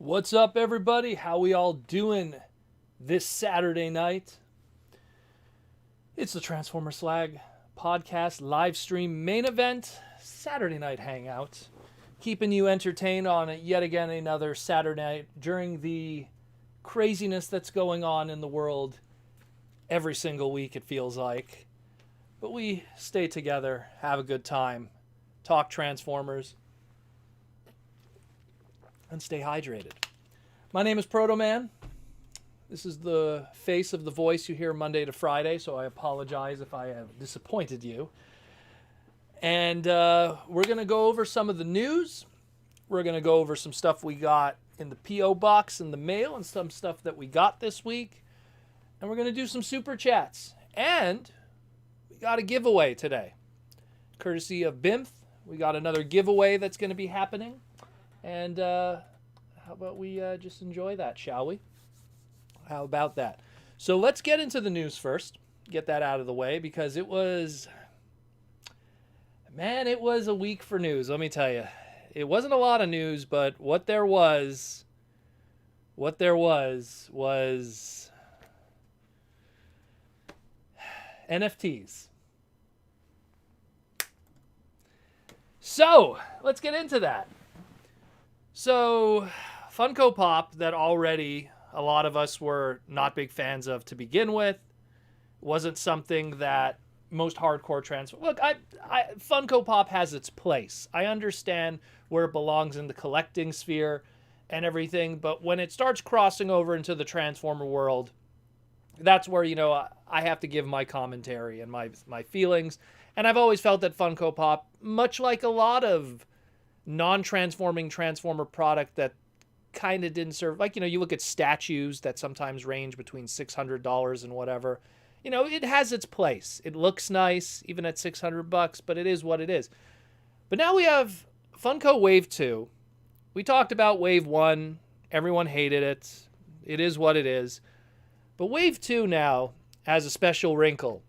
What's up, everybody? How we all doing this Saturday night? It's the Transformer Slag podcast live stream main event Saturday night hangout, keeping you entertained on yet again another Saturday night during the craziness that's going on in the world every single week, it feels like. but we stay together, have a good time, talk Transformers, and stay hydrated. My name is Proto Man. This is the face of the voice you hear Monday to Friday, so I apologize if I have disappointed you. And we're going to go over some of the news. We're going to go over some stuff we got in the P.O. Box in the mail and some stuff that we got this week. And we're going to do some super chats. And we got a giveaway today. Courtesy of BIMF. We got another giveaway that's going to be happening. And how about we just enjoy that, shall we? How about that? So let's get into the news first. Get that out of the way because it was a week for news, let me tell you. It wasn't a lot of news, but what there was NFTs. So, let's get into that. So, Funko Pop, that already a lot of us were not big fans of to begin with, wasn't something that most hardcore Look, Funko Pop has its place. I understand where it belongs in the collecting sphere and everything, but when it starts crossing over into the Transformer world, that's where, I have to give my commentary and my feelings. And I've always felt that Funko Pop, much like a lot of non-transforming Transformer product that kind of didn't serve, you look at statues that sometimes range between $600 and whatever. It has its place. It looks nice, even at $600, but it is what it is. But now we have Funko Wave 2. We talked about Wave 1. Everyone hated it. It is what it is. But Wave 2 now has a special wrinkle.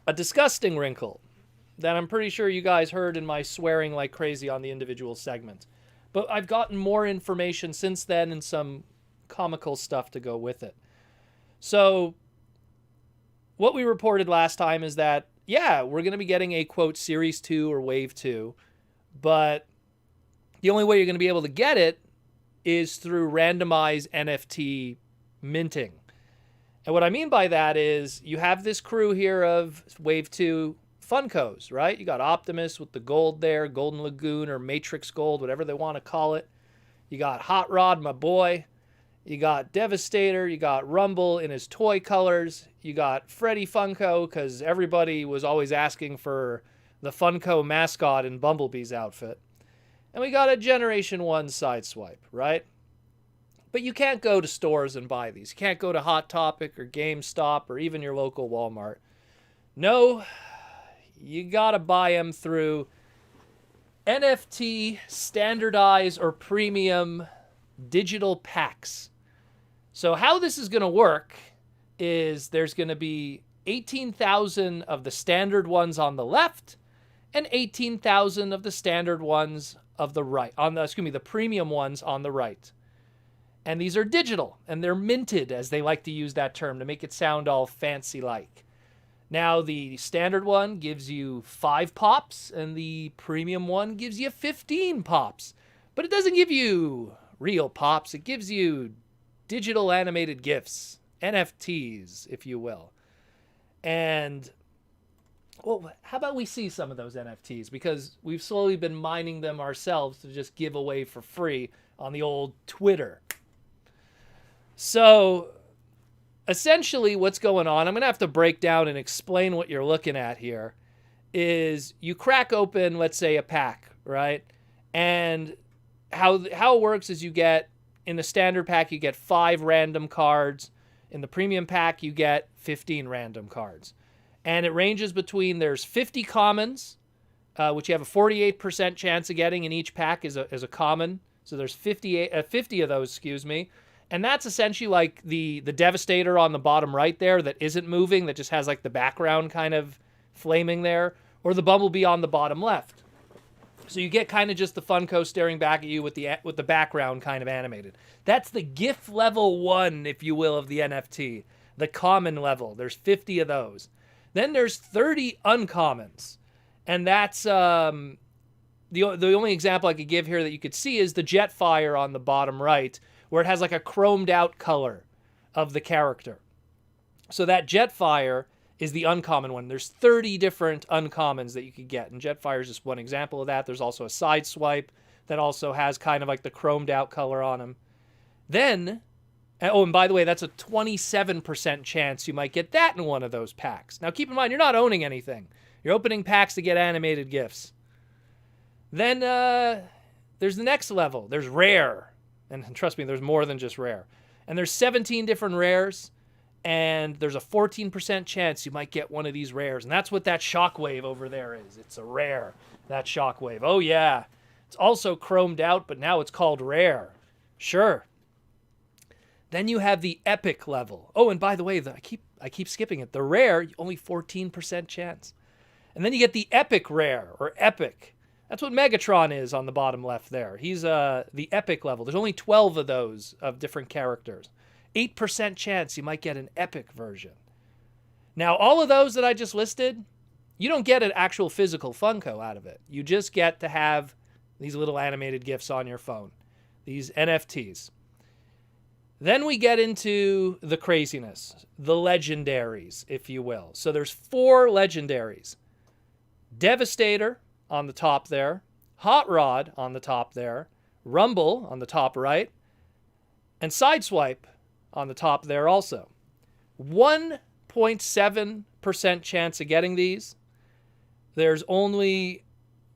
A disgusting wrinkle that I'm pretty sure you guys heard in my swearing like crazy on the individual segments. But I've gotten more information since then and some comical stuff to go with it. So what we reported last time is that, yeah, we're going to be getting a, quote, Series 2 or Wave 2, but the only way you're going to be able to get it is through randomized NFT minting. And what I mean by that is you have this crew here of Wave 2 Funkos, right? You got Optimus with the gold there, Golden Lagoon or Matrix Gold, whatever they want to call it. You got Hot Rod, my boy. You got Devastator. You got Rumble in his toy colors. You got Freddy Funko, because everybody was always asking for the Funko mascot in Bumblebee's outfit. And we got a Generation 1 Sideswipe, right? But you can't go to stores and buy these. You can't go to Hot Topic or GameStop or even your local Walmart. No, you gotta buy them through NFT, standardized, or premium digital packs. So how this is going to work is there's going to be 18,000 of the standard ones on the left and 18,000 of the standard ones of the right, the premium ones on the right. And these are digital, and they're minted, as they like to use that term, to make it sound all fancy-like. Now, the standard one gives you 5 pops, and the premium one gives you 15 pops. But it doesn't give you real pops. It gives you digital animated GIFs, NFTs, if you will. And, well, how about we see some of those NFTs? Because we've slowly been mining them ourselves to just give away for free on the old Twitter. So, essentially what's going on, I'm going to have to break down and explain what you're looking at here, is you crack open, let's say, a pack, right? And how it works is you get, in the standard pack, you get 5 random cards. In the premium pack, you get 15 random cards. And it ranges between, there's 50 commons, which you have a 48% chance of getting in each pack as a common. So there's 50 of those, And that's essentially like the Devastator on the bottom right there that isn't moving, that just has like the background kind of flaming there, or the Bumblebee on the bottom left. So you get kind of just the Funko staring back at you with the background kind of animated. That's the GIF level 1, if you will, of the NFT. The common level. There's 50 of those. Then there's 30 uncommons. And that's the only example I could give here that you could see is the Jetfire on the bottom right, where it has like a chromed out color of the character. So that Jetfire is the uncommon one. There's 30 different uncommons that you could get, and Jetfire is just one example of that. There's also a Sideswipe that also has kind of like the chromed out color on him. Then, oh, and by the way, that's a 27% chance you might get that in one of those packs. Now, keep in mind, you're not owning anything. You're opening packs to get animated gifts. Then there's the next level. There's rare. And trust me, there's more than just rare. And there's 17 different rares. And there's a 14% chance you might get one of these rares. And that's what that Shockwave over there is. It's a rare, that Shockwave. Oh, yeah. It's also chromed out, but now it's called rare. Sure. Then you have the epic level. Oh, and by the way, I keep skipping it. The rare, only 14% chance. And then you get the epic rare, or epic. That's what Megatron is on the bottom left there. He's the epic level. There's only 12 of those of different characters. 8% chance you might get an epic version. Now, all of those that I just listed, you don't get an actual physical Funko out of it. You just get to have these little animated GIFs on your phone. These NFTs. Then we get into the craziness, the legendaries, if you will. So there's 4 legendaries. Devastator on the top there, Hot Rod on the top there, Rumble on the top right, and Sideswipe on the top there also. 1.7% chance of getting these. There's only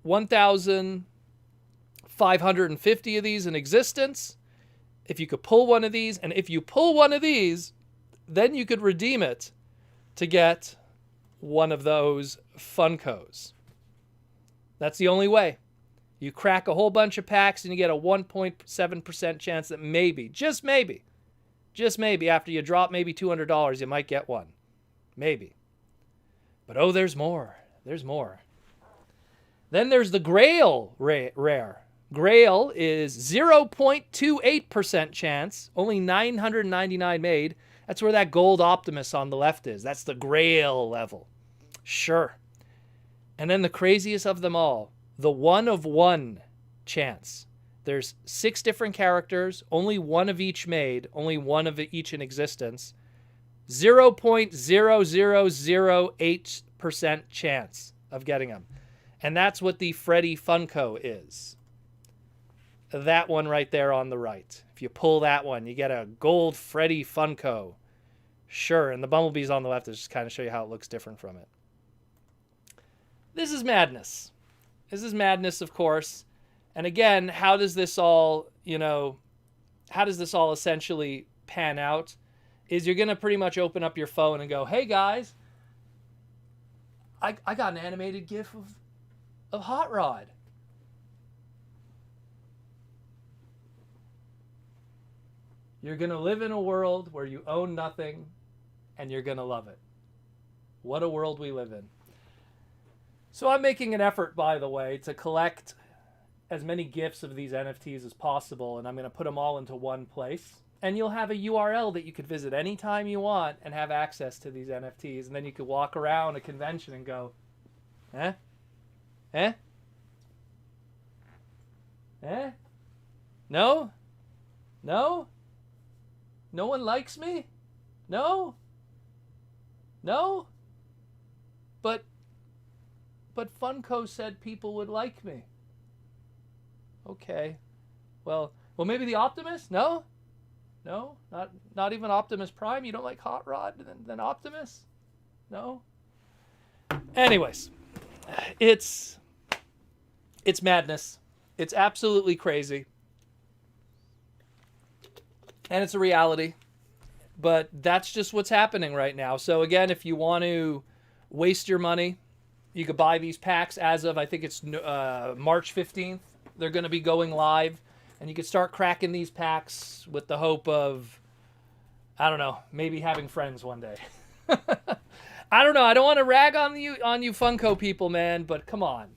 1,550 of these in existence. If you could pull one of these, and if you pull one of these, then you could redeem it to get one of those Funkos. That's the only way. You crack a whole bunch of packs and you get a 1.7% chance that maybe, just maybe, after you drop maybe $200, you might get one. Maybe. But oh, there's more. There's more. Then there's the Grail rare. Grail is 0.28% chance, only 999 made. That's where that gold Optimus on the left is. That's the Grail level. Sure. And then the craziest of them all, the 1 of 1 chance. There's 6 different characters, only one of each made, only one of each in existence. 0.0008% chance of getting them. And that's what the Freddy Funko is. That one right there on the right. If you pull that one, you get a gold Freddy Funko. Sure, and the Bumblebee's on the left is just kind of show you how it looks different from it. This is madness. This is madness, of course. And again, how does this all, how does this all essentially pan out? Is you're going to pretty much open up your phone and go, hey guys, I got an animated GIF of Hot Rod. You're going to live in a world where you own nothing and you're going to love it. What a world we live in. So I'm making an effort, by the way, to collect as many GIFs of these NFTs as possible, and I'm going to put them all into one place. And you'll have a URL that you could visit anytime you want and have access to these NFTs. And then you could walk around a convention and go, eh? Eh? Eh? No? No? No one likes me? No? No? But Funko said people would like me. Okay. Well, maybe the Optimus? No? No? Not even Optimus Prime? You don't like Hot Rod than Optimus? No? Anyways, it's madness. It's absolutely crazy. And it's a reality. But that's just what's happening right now. So again, if you want to waste your money, you could buy these packs as of, I think it's March 15th. They're going to be going live. And you could start cracking these packs with the hope of, I don't know, maybe having friends one day. I don't know. I don't want to rag on you Funko people, man. But come on,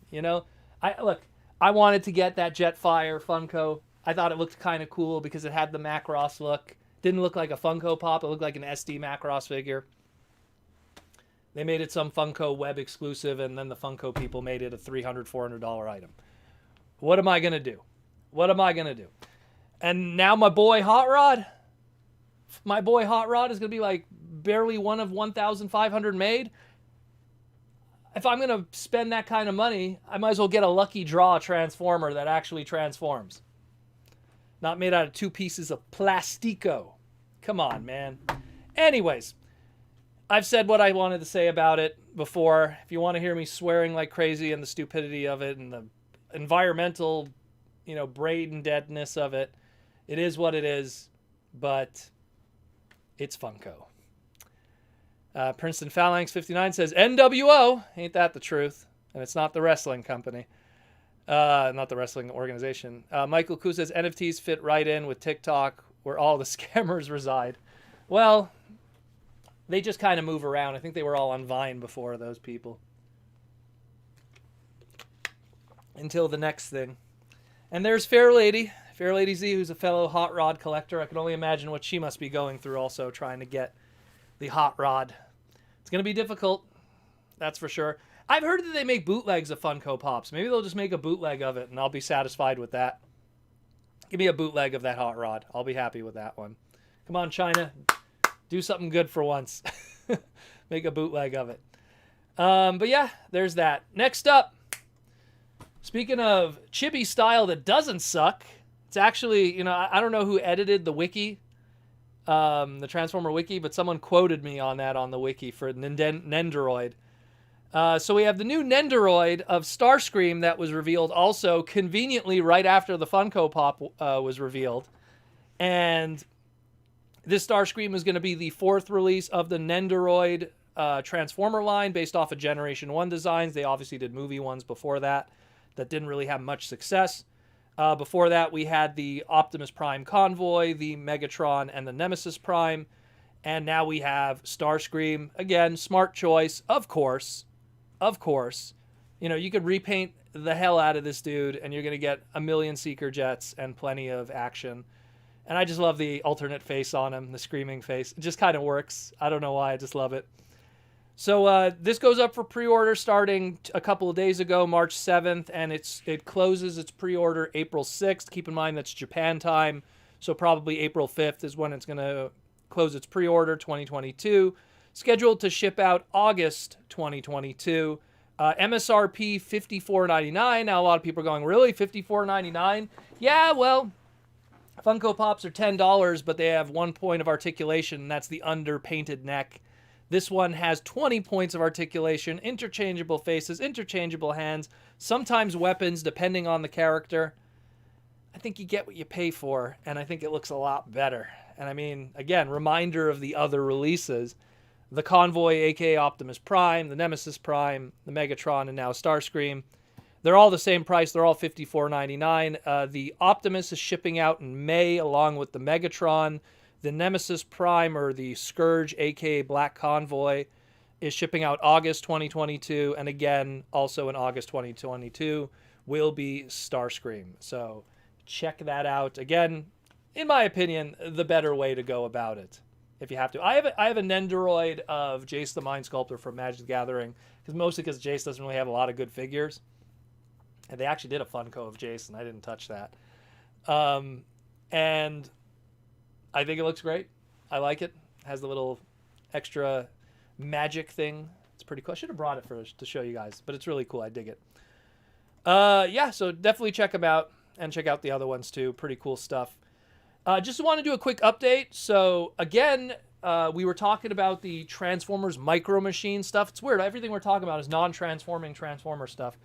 I wanted to get that Jetfire Funko. I thought it looked kind of cool because it had the Macross look. Didn't look like a Funko Pop. It looked like an SD Macross figure. They made it some Funko web exclusive, and then the Funko people made it a $300, $400 item. What am I going to do? What am I going to do? And now my boy Hot Rod is going to be like barely one of 1,500 made. If I'm going to spend that kind of money, I might as well get a lucky draw transformer that actually transforms. Not made out of 2 pieces of plastico. Come on, man. Anyways, I've said what I wanted to say about it before. If you want to hear me swearing like crazy and the stupidity of it and the environmental, brain deadness of it, it is what it is, but it's Funko. Princeton Phalanx 59 says, NWO, ain't that the truth? And it's not the wrestling company. Not the wrestling organization. Michael Koo says, NFTs fit right in with TikTok where all the scammers reside. Well, they just kind of move around. I think they were all on Vine before, those people. Until the next thing. And there's Fair Lady Z, who's a fellow hot rod collector. I can only imagine what she must be going through also, trying to get the hot rod. It's going to be difficult, that's for sure. I've heard that they make bootlegs of Funko Pops. Maybe they'll just make a bootleg of it, and I'll be satisfied with that. Give me a bootleg of that hot rod. I'll be happy with that one. Come on, China. Do something good for once. Make a bootleg of it. But yeah, there's that. Next up, speaking of chibi style that doesn't suck, it's actually, I don't know who edited the wiki, the Transformer wiki, but someone quoted me on that on the wiki for Nendoroid. So we have the new Nendoroid of Starscream that was revealed also conveniently right after the Funko Pop was revealed. And this Starscream is going to be the 4th release of the Nendoroid Transformer line based off of Generation 1 designs. They obviously did movie ones before that didn't really have much success. Before that, we had the Optimus Prime Convoy, the Megatron, and the Nemesis Prime. And now we have Starscream. Again, smart choice, of course. Of course. You could repaint the hell out of this dude, and you're going to get a million Seeker jets and plenty of action. And I just love the alternate face on him, the screaming face. It just kind of works. I don't know why. I just love it. So this goes up for pre-order starting a couple of days ago, March 7th, and it closes its pre-order April 6th. Keep in mind that's Japan time, so probably April 5th is when it's going to close its pre-order, 2022. Scheduled to ship out August 2022. MSRP $54.99. Now a lot of people are going, really? $54.99? Yeah, well, Funko Pops are $10, but they have 1 point of articulation, and that's the underpainted neck. This one has 20 points of articulation, interchangeable faces, interchangeable hands, sometimes weapons, depending on the character. I think you get what you pay for, and I think it looks a lot better. And I mean, again, reminder of the other releases. The Convoy, aka Optimus Prime, the Nemesis Prime, the Megatron, and now Starscream. They're all the same price. They're all $54.99. The Optimus is shipping out in May along with the Megatron. The Nemesis Prime, or the Scourge, aka Black Convoy, is shipping out August 2022. And again, also in August 2022, will be Starscream. So check that out. Again, in my opinion, the better way to go about it, if you have to. I have a Nendoroid of Jace the Mind Sculptor from Magic the Gathering, mostly because Jace doesn't really have a lot of good figures. And they actually did a Funko of Jace, and I didn't touch that. And I think it looks great. I like it. It has the little extra magic thing. It's pretty cool. I should have brought it to show you guys, but it's really cool. I dig it. Yeah, so definitely check them out, and check out the other ones too. Pretty cool stuff. Just want to do a quick update. So again, we were talking about the Transformers Micro Machine stuff. It's weird. Everything we're talking about is non-transforming Transformer stuff.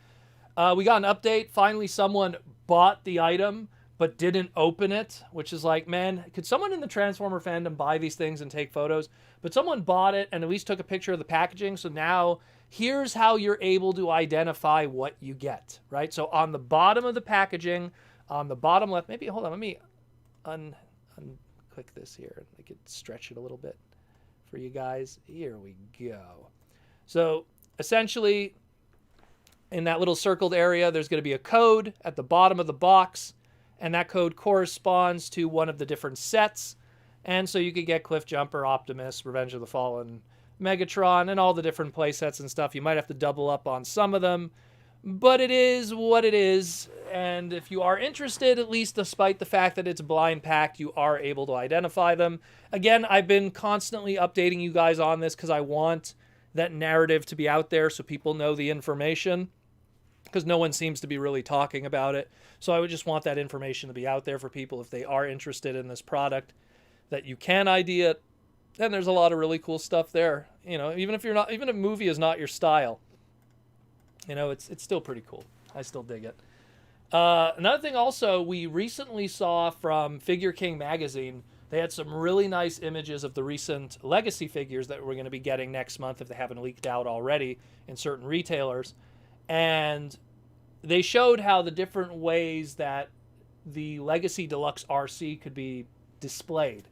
We got an update. Finally, someone bought the item but didn't open it, which is like, man, could someone in the Transformer fandom buy these things and take photos? But someone bought it and at least took a picture of the packaging. So now here's how you're able to identify what you get, right? So on the bottom of the packaging, on the bottom left, maybe, hold on, let me unclick this here. I could stretch it a little bit for you guys. Here we go. So essentially, in that little circled area, there's going to be a code at the bottom of the box, and that code corresponds to one of the different sets. And so you could get Cliff Jumper, Optimus, Revenge of the Fallen, Megatron, and all the different play sets and stuff. You might have to double up on some of them, but it is what it is. And if you are interested, at least despite the fact that it's blind packed, you are able to identify them. Again, I've been constantly updating you guys on this because I want that narrative to be out there so people know the information, because no one seems to be really talking about it. So I would just want that information to be out there for people if they are interested in this product, that you can ID it. And there's a lot of really cool stuff there. You know, even if movie is not your style, you know, it's still pretty cool. I still dig it. Another thing also, we recently saw from Figure King magazine, they had some really nice images of the recent legacy figures that we're going to be getting next month if they haven't leaked out already in certain retailers. And they showed how the different ways that the Legacy Deluxe RC could be displayed.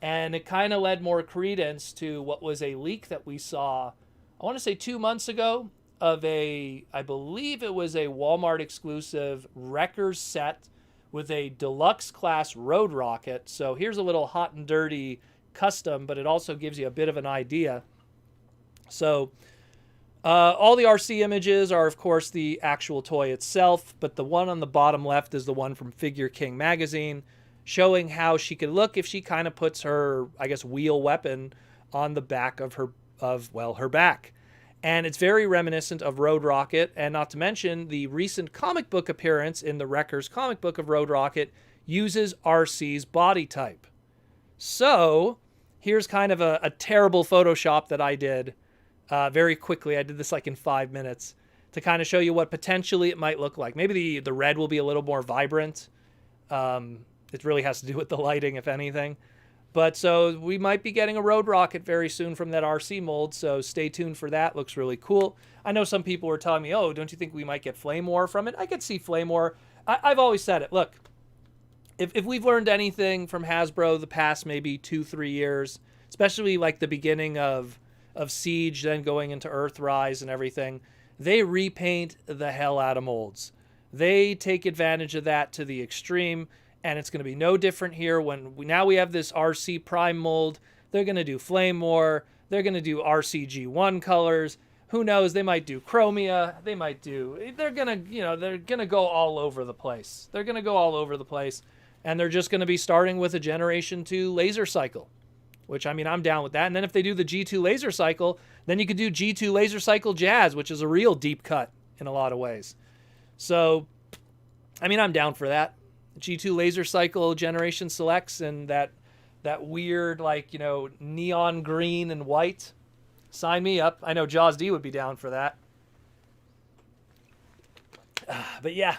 And it kind of led more credence to what was a leak that we saw, I want to say 2 months ago, of I believe it was a Walmart exclusive Wreckers set with a deluxe class road rocket. So here's a little hot and dirty custom, but it also gives you a bit of an idea. So all the RC images are, of course, the actual toy itself, but the one on the bottom left is the one from Figure King magazine, showing how she could look if she kind of puts her, I guess, wheel weapon on the back of her back. And it's very reminiscent of Road Rocket, and not to mention the recent comic book appearance in the Wreckers comic book of Road Rocket uses RC's body type. So here's kind of a terrible Photoshop that I did very quickly. I did this like in 5 minutes to kind of show you what potentially it might look like. Maybe the red will be a little more vibrant. It really has to do with the lighting, if anything. But so we might be getting a Road Rocket very soon from that RC mold, so stay tuned for that. Looks really cool. I know some people were telling me, oh, don't you think we might get Flame War from it? I could see Flame War. I've always said it. Look, if we've learned anything from Hasbro the past maybe 2-3 years, especially like the beginning of Siege, then going into Earthrise and everything, they repaint the hell out of molds. They take advantage of that to the extreme. And it's going to be no different here when now we have this RC Prime mold. They're going to do Flame War. They're going to do RCG1 colors. Who knows? They might do Chromia. They're going to go all over the place. They're going to go all over the place. And they're just going to be starting with a Generation 2 laser cycle, which, I mean, I'm down with that. And then if they do the G2 laser cycle, then you could do G2 laser cycle Jazz, which is a real deep cut in a lot of ways. So, I mean, I'm down for that. G2 laser cycle generation selects and that weird, like, you know, neon green and white. Sign me up. I know Jaws D would be down for that. But yeah,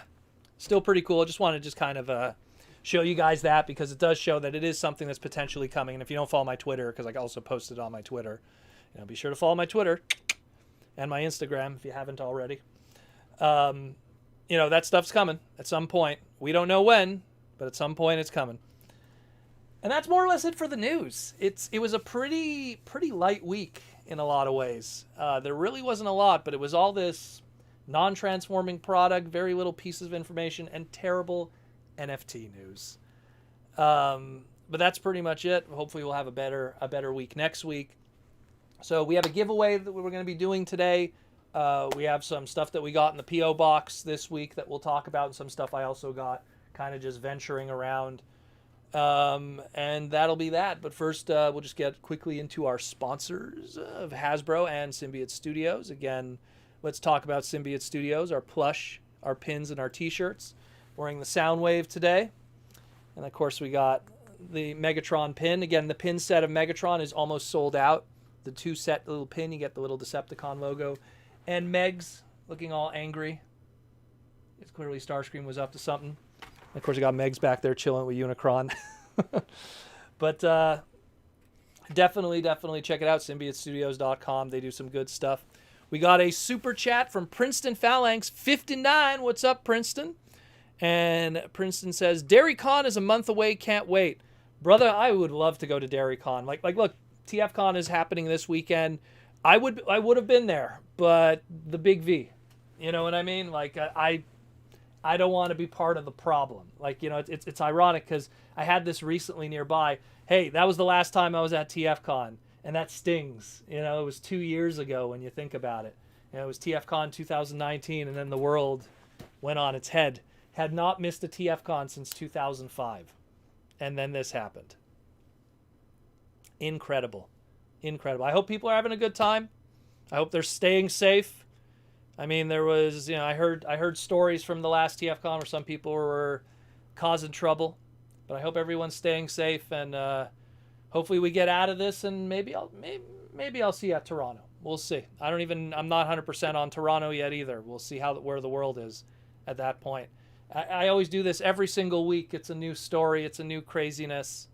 still pretty cool. Just want to kind of show you guys that, because it does show that it is something that's potentially coming. And if you don't follow my Twitter, because I also posted on my Twitter, you know, be sure to follow my Twitter and my Instagram if you haven't already. You know, that stuff's coming at some point. We don't know when, but at some point it's coming. And that's more or less it for the news. It was a pretty light week in a lot of ways. There really wasn't a lot, but it was all this non-transforming product, very little pieces of information, and terrible NFT news. But that's pretty much it. Hopefully we'll have a better week next week. So we have a giveaway that we're going to be doing today. We have some stuff that we got in the PO Box this week that we'll talk about, and some stuff I also got kind of just venturing around. And that'll be that. But first, we'll just get quickly into our sponsors of Hasbro and Symbiote Studios. Again, let's talk about Symbiote Studios, our plush, our pins, and our t-shirts. Wearing the Soundwave today. And of course, we got the Megatron pin. Again, the pin set of Megatron is almost sold out. The 2-set little pin, you get the little Decepticon logo. And Megs looking all angry. It's clearly Starscream was up to something. And of course, you got Megs back there chilling with Unicron. But definitely check it out. SymbioteStudios.com. They do some good stuff. We got a super chat from Princeton Phalanx 59. What's up, Princeton? And Princeton says, DairyCon is a month away. Can't wait. Brother, I would love to go to DairyCon. Like look, TFCon is happening this weekend. I would have been there, but the big V, you know what I mean? Like I don't want to be part of the problem. Like, you know, it's ironic because I had this recently nearby. Hey, that was the last time I was at TFCon, and that stings. You know, it was 2 years ago when you think about it. You know, it was TFCon 2019, and then the world went on its head. had not missed a TFCon since 2005. And then this happened. Incredible. Incredible. I hope people are having a good time. I hope they're staying safe. I mean, there was, I heard stories from the last TFCon where some people were causing trouble. But I hope everyone's staying safe, and hopefully we get out of this, and maybe I'll see you at Toronto. We'll see. I'm not 100% on Toronto yet either. We'll see where the world is at that point. I always do this every single week. It's a new story. It's a new craziness.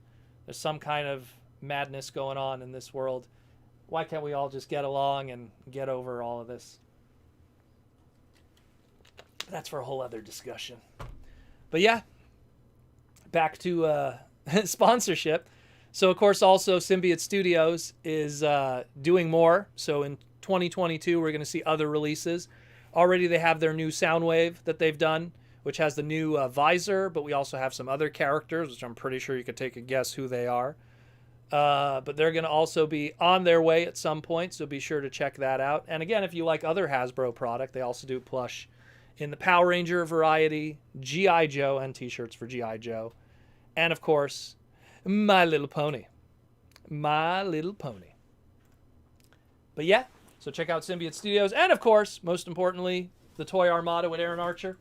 There's some kind of madness going on in this world. Why can't we all just get along and get over all of this? That's for a whole other discussion. But yeah, back to sponsorship. So, of course, also Symbiote Studios is doing more. So in 2022, we're going to see other releases. Already they have their new Soundwave that they've done, which has the new visor, but we also have some other characters, which I'm pretty sure you could take a guess who they are. But they're going to also be on their way at some point, so be sure to check that out. And again, if you like other Hasbro product, they also do plush in the Power Ranger variety, G.I. Joe, and t-shirts for G.I. Joe. And, of course, My Little Pony. My Little Pony. But yeah, so check out Symbiote Studios. And, of course, most importantly, the Toy Armada with Aaron Archer.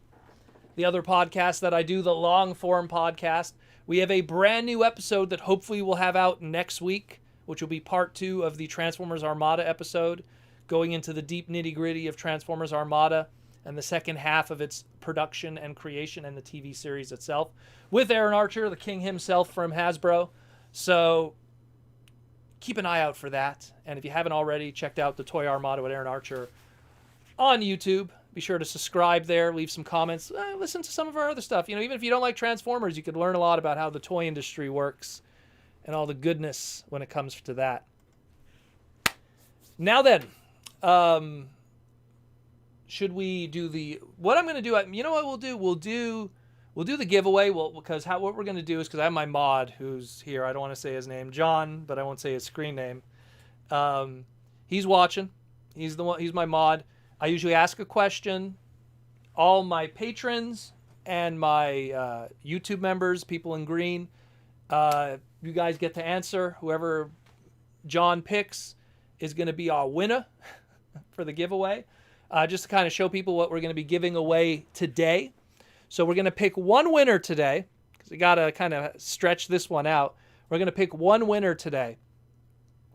The other podcast that I do, the long-form podcast. We have a brand new episode that hopefully we'll have out next week, which will be part 2 of the Transformers Armada episode, going into the deep nitty-gritty of Transformers Armada and the second half of its production and creation and the TV series itself, with Aaron Archer, the king himself from Hasbro. So keep an eye out for that. And if you haven't already checked out the Toy Armada with Aaron Archer on YouTube, be sure to subscribe there, leave some comments, listen to some of our other stuff. Even if you don't like Transformers, you could learn a lot about how the toy industry works and all the goodness when it comes to that. Now then, should we do what I'm going to do? You know what we'll do? We'll do the giveaway. What we're going to do is, because I have my mod who's here. I don't want to say his name, John, but I won't say his screen name. He's watching. He's my mod. I usually ask a question. All my patrons and my YouTube members, people in green, you guys get to answer. Whoever John picks is going to be our winner for the giveaway. Just to kind of show people what we're going to be giving away today. So we're going to pick one winner today, because we got to kind of stretch this one out. We're going to pick one winner today.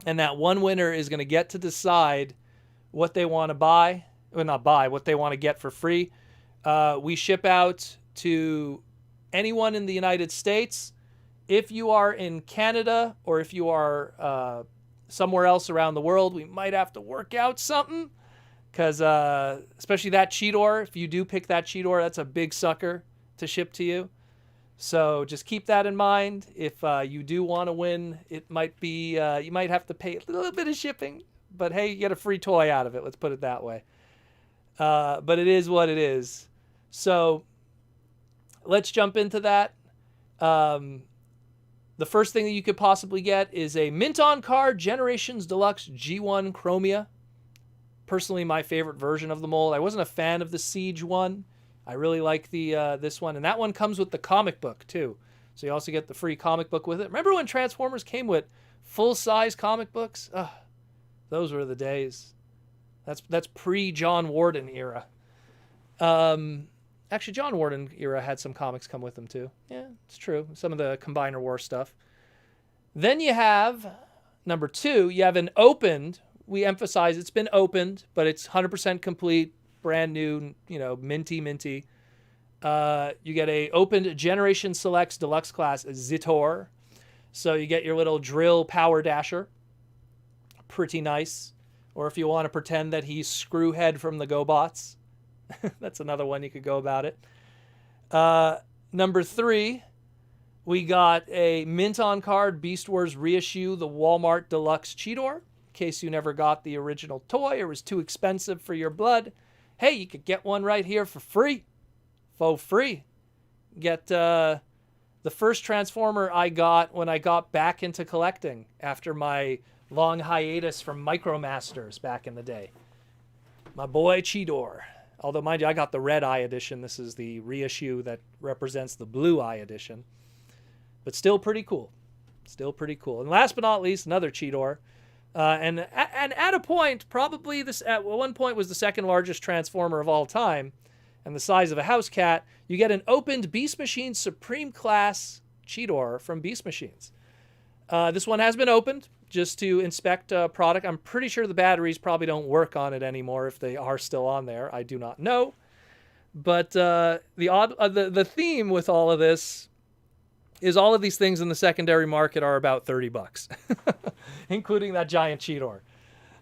And that one winner is going to get to decide what they want to buy. Well, not buy, what they want to get for free. We ship out to anyone in the United States. If you are in Canada or if you are somewhere else around the world, we might have to work out something. Because especially that Cheetor, if you do pick that Cheetor, that's a big sucker to ship to you. So just keep that in mind. If you do want to win, it might be, you might have to pay a little bit of shipping. But hey, you get a free toy out of it. Let's put it that way. But it is what it is. So let's jump into that. The first thing that you could possibly get is a Mint On Card Generations Deluxe G1 Chromia. Personally, my favorite version of the mold. I wasn't a fan of the Siege one. I really like the this one. And that one comes with the comic book, too. So you also get the free comic book with it. Remember when Transformers came with full-size comic books? Those were the days. That's pre-John Warden era. Actually, John Warden era had some comics come with them, too. Yeah, it's true. Some of the Combiner War stuff. Then you have, number 2, you have an opened. We emphasize it's been opened, but it's 100% complete, brand new, minty. You get a opened Generation Selects Deluxe Class Zitor. So you get your little drill power dasher. Pretty nice. Or if you want to pretend that he's Screwhead from the GoBots, that's another one you could go about it. Number 3, we got a Mint On Card Beast Wars reissue, the Walmart Deluxe Cheetor. In case you never got the original toy or was too expensive for your blood, hey, you could get one right here for free. Faux free. Get the first Transformer I got when I got back into collecting after my long hiatus from Micromasters back in the day. My boy Cheetor. Although, mind you, I got the red eye edition. This is the reissue that represents the blue eye edition. But still pretty cool. Still pretty cool. And last but not least, another Cheetor. And at a point, probably this at one point was the second largest Transformer of all time, and the size of a house cat. You get an opened Beast Machine Supreme Class Cheetor from Beast Machines. This one has been opened just to inspect product. I'm pretty sure the batteries probably don't work on it anymore if they are still on there. I do not know. But the theme with all of this is all of these things in the secondary market are about $30, including that giant Cheetor.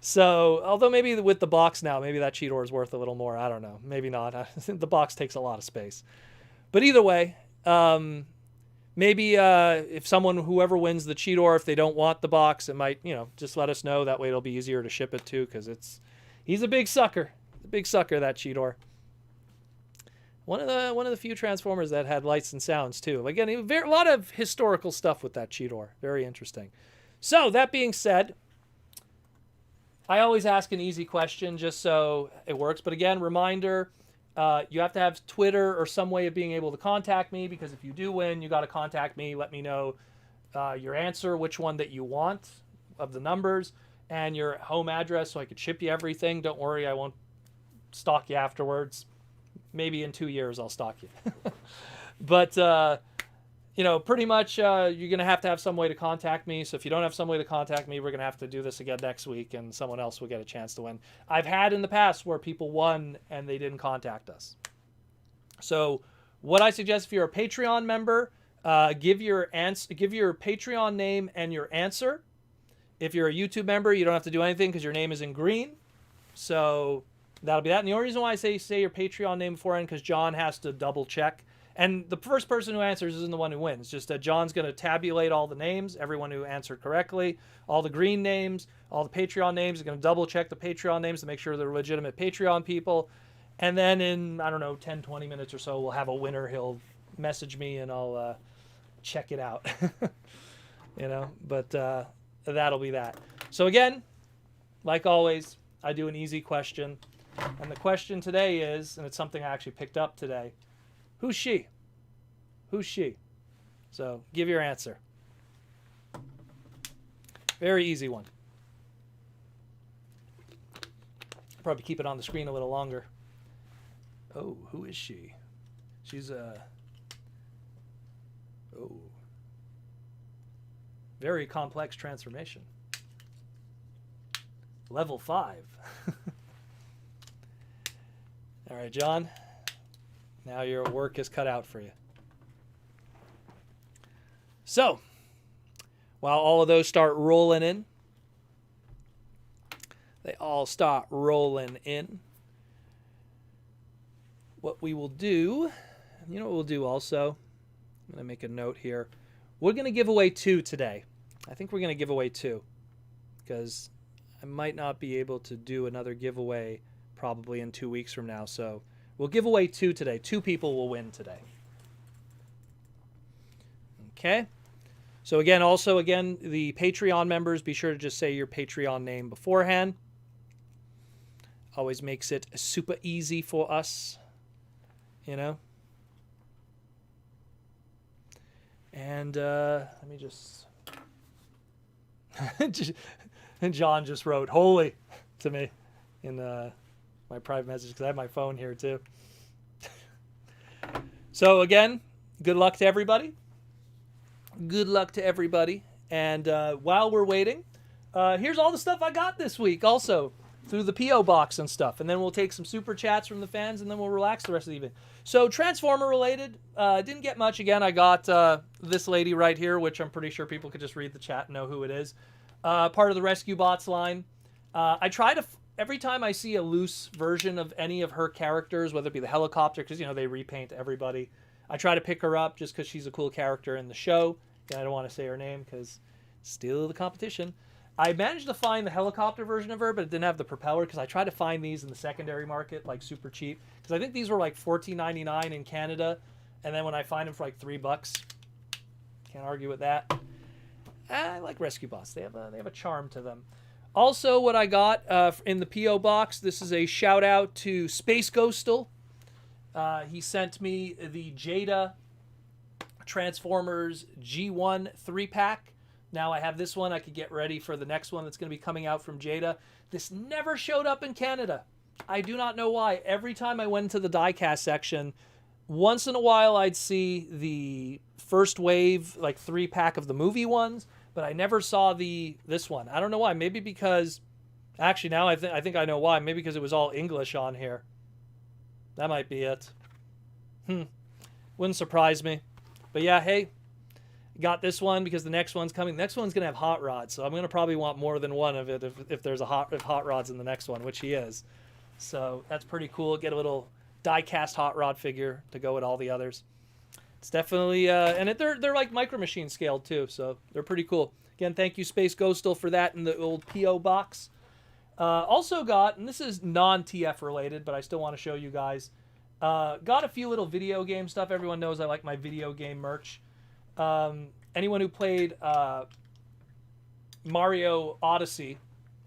So, although maybe with the box now, maybe that Cheetor is worth a little more. I don't know. Maybe not. The box takes a lot of space. But either way, maybe if whoever wins the Cheetor, if they don't want the box, it might, just let us know. That way it'll be easier to ship it to, because he's a big sucker. A big sucker, that Cheetor. One of the few Transformers that had lights and sounds too. Again, a lot of historical stuff with that Cheetor. Very interesting. So that being said, I always ask an easy question just so it works. But again, reminder, you have to have Twitter or some way of being able to contact me, because if you do win, you got to contact me. Let me know your answer, which one that you want of the numbers, and your home address so I could ship you everything. Don't worry, I won't stalk you afterwards. Maybe in 2 years I'll stalk you. But, pretty much you're going to have some way to contact me. So if you don't have some way to contact me, we're going to have to do this again next week, and someone else will get a chance to win. I've had in the past where people won and they didn't contact us. So what I suggest, if you're a Patreon member, give your Patreon name and your answer. If you're a YouTube member, you don't have to do anything because your name is in green. So that'll be that. And the only reason why I say your Patreon name beforehand, because John has to double check. And the first person who answers isn't the one who wins. Just that John's going to tabulate all the names, everyone who answered correctly, all the green names, all the Patreon names. He's going to double check the Patreon names to make sure they're legitimate Patreon people. And then in, 10, 20 minutes or so, we'll have a winner. He'll message me and I'll check it out. But that'll be that. So again, like always, I do an easy question. And the question today is, and it's something I actually picked up today, who's she? Who's she? So give your answer. Very easy one. Probably keep it on the screen a little longer. Oh, who is she? She's very complex transformation. Level 5. All right, John. Now your work is cut out for you. So, while all of those start rolling in, they all start rolling in. What we will do, what we'll do also, I'm going to make a note here. We're going to give away 2 today. I think we're going to give away 2 because I might not be able to do another giveaway probably in 2 weeks from now. So we'll give away 2 today. 2 people will win today. Okay. So again, the Patreon members, be sure to just say your Patreon name beforehand. Always makes it super easy for us, And let me just... And John just wrote "holy" to me in my private message because I have my phone here too. So again, good luck to everybody. Good luck to everybody. And while we're waiting, here's all the stuff I got this week also through the PO Box and stuff. And then we'll take some super chats from the fans and then we'll relax the rest of the evening. So Transformer related, didn't get much. Again, I got this lady right here, which I'm pretty sure people could just read the chat and know who it is. Part of the Rescue Bots line. I try to, every time I see a loose version of any of her characters, whether it be the helicopter, because, they repaint everybody, I try to pick her up just because she's a cool character in the show. And I don't want to say her name because still the competition. I managed to find the helicopter version of her, but it didn't have the propeller because I tried to find these in the secondary market, like super cheap. Because I think these were like $14.99 in Canada. And then when I find them for like $3, can't argue with that. I like Rescue Bots. They have a charm to them. Also, what I got in the PO box, this is a shout out to Space Ghostal. He sent me the Jada Transformers G1 3-pack. Now I have this one. I could get ready for the next one that's going to be coming out from Jada. This never showed up in Canada. I do not know why. Every time I went into the diecast section, once in a while I'd see the first wave, like 3-pack of the movie ones, but I never saw this one. I don't know why. Maybe because, actually now I think I know why. Maybe because it was all English on here. That might be it. Wouldn't surprise me. But yeah, hey, got this one because the next one's coming. The next one's going to have Hot Rods, so I'm going to probably want more than one of it if there's Hot Rods in the next one, which he is. So that's pretty cool. Get a little die-cast Hot Rod figure to go with all the others. It's definitely, and they're like Micro Machine scaled too, so they're pretty cool. Again, thank you Space Ghostal for that in the old PO box. Also got, and this is non-TF related, but I still want to show you guys, got a few little video game stuff. Everyone knows I like my video game merch. Anyone who played Mario Odyssey,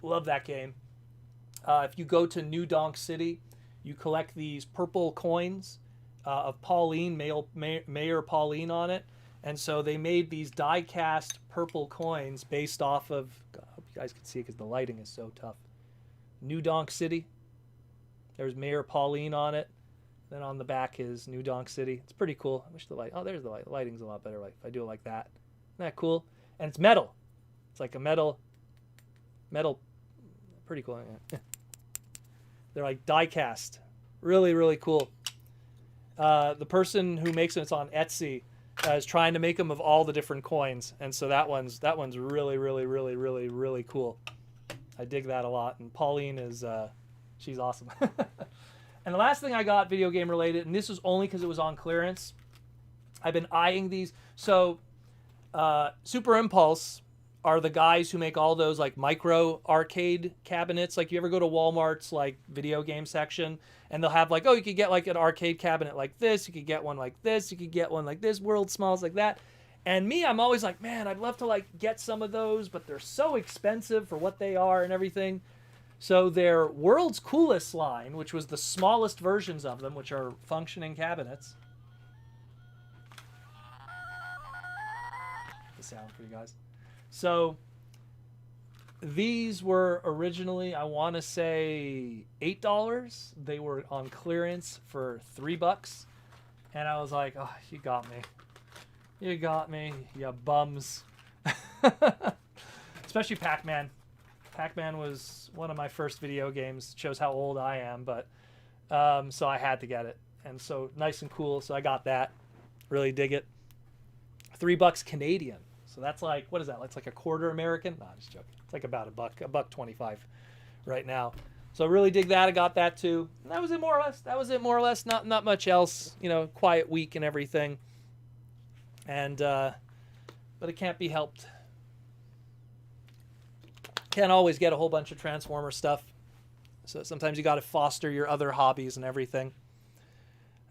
love that game. If you go to New Donk City, you collect these purple coins of Pauline, Mayor Pauline on it. And so they made these die-cast purple coins based off of, I hope you guys can see it because the lighting is so tough. New Donk City. There's Mayor Pauline on it. Then on the back is New Donk City. It's pretty cool. I wish the light, oh, there's the light. The lighting's a lot better like if I do it like that. Isn't that cool? And it's metal. It's like a metal, pretty cool. They're like die-cast. Really, really cool. The person who makes them, it's on Etsy, is trying to make them of all the different coins. And so that one's really, really, really, really, really cool. I dig that a lot. And Pauline is, she's awesome. And the last thing I got video game related, and this was only because it was on clearance. I've been eyeing these. So Super Impulse are the guys who make all those like micro arcade cabinets. Like you ever go to Walmart's like video game section and they'll have like, oh, you could get like an arcade cabinet like this. You could get one like this. You could get one like this. World Smalls like that. And me, I'm always like, man, I'd love to like get some of those, but they're so expensive for what they are and everything. So their World's Coolest line, which was the smallest versions of them, which are functioning cabinets. The sound for you guys. So these were originally, I want to say $8. They were on clearance for $3. And I was like, oh, you got me. You got me, you bums. Especially Pac-Man. Pac-Man was one of my first video games. It shows how old I am, but so I had to get it. And so nice and cool, so I got that. Really dig it. $3 Canadian. So that's like, what is that? It's like a quarter American? No, I'm just joking. It's like about $1.25 right now. So I really dig that. I got that too. And that was it more or less. Not much else. You know, quiet week and everything. And but it can't be helped. Can't always get a whole bunch of Transformer stuff. So sometimes you got to foster your other hobbies and everything.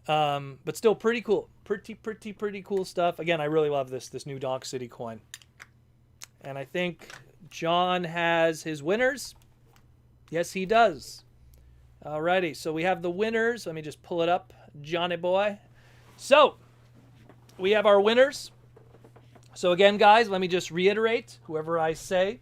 But still pretty cool. Pretty cool stuff. Again, I really love this New Donk City coin. And I think John has his winners. Yes, he does. Alrighty, so we have the winners. Let me just pull it up, Johnny boy. So, we have our winners. So again, guys, let me just reiterate, whoever I say,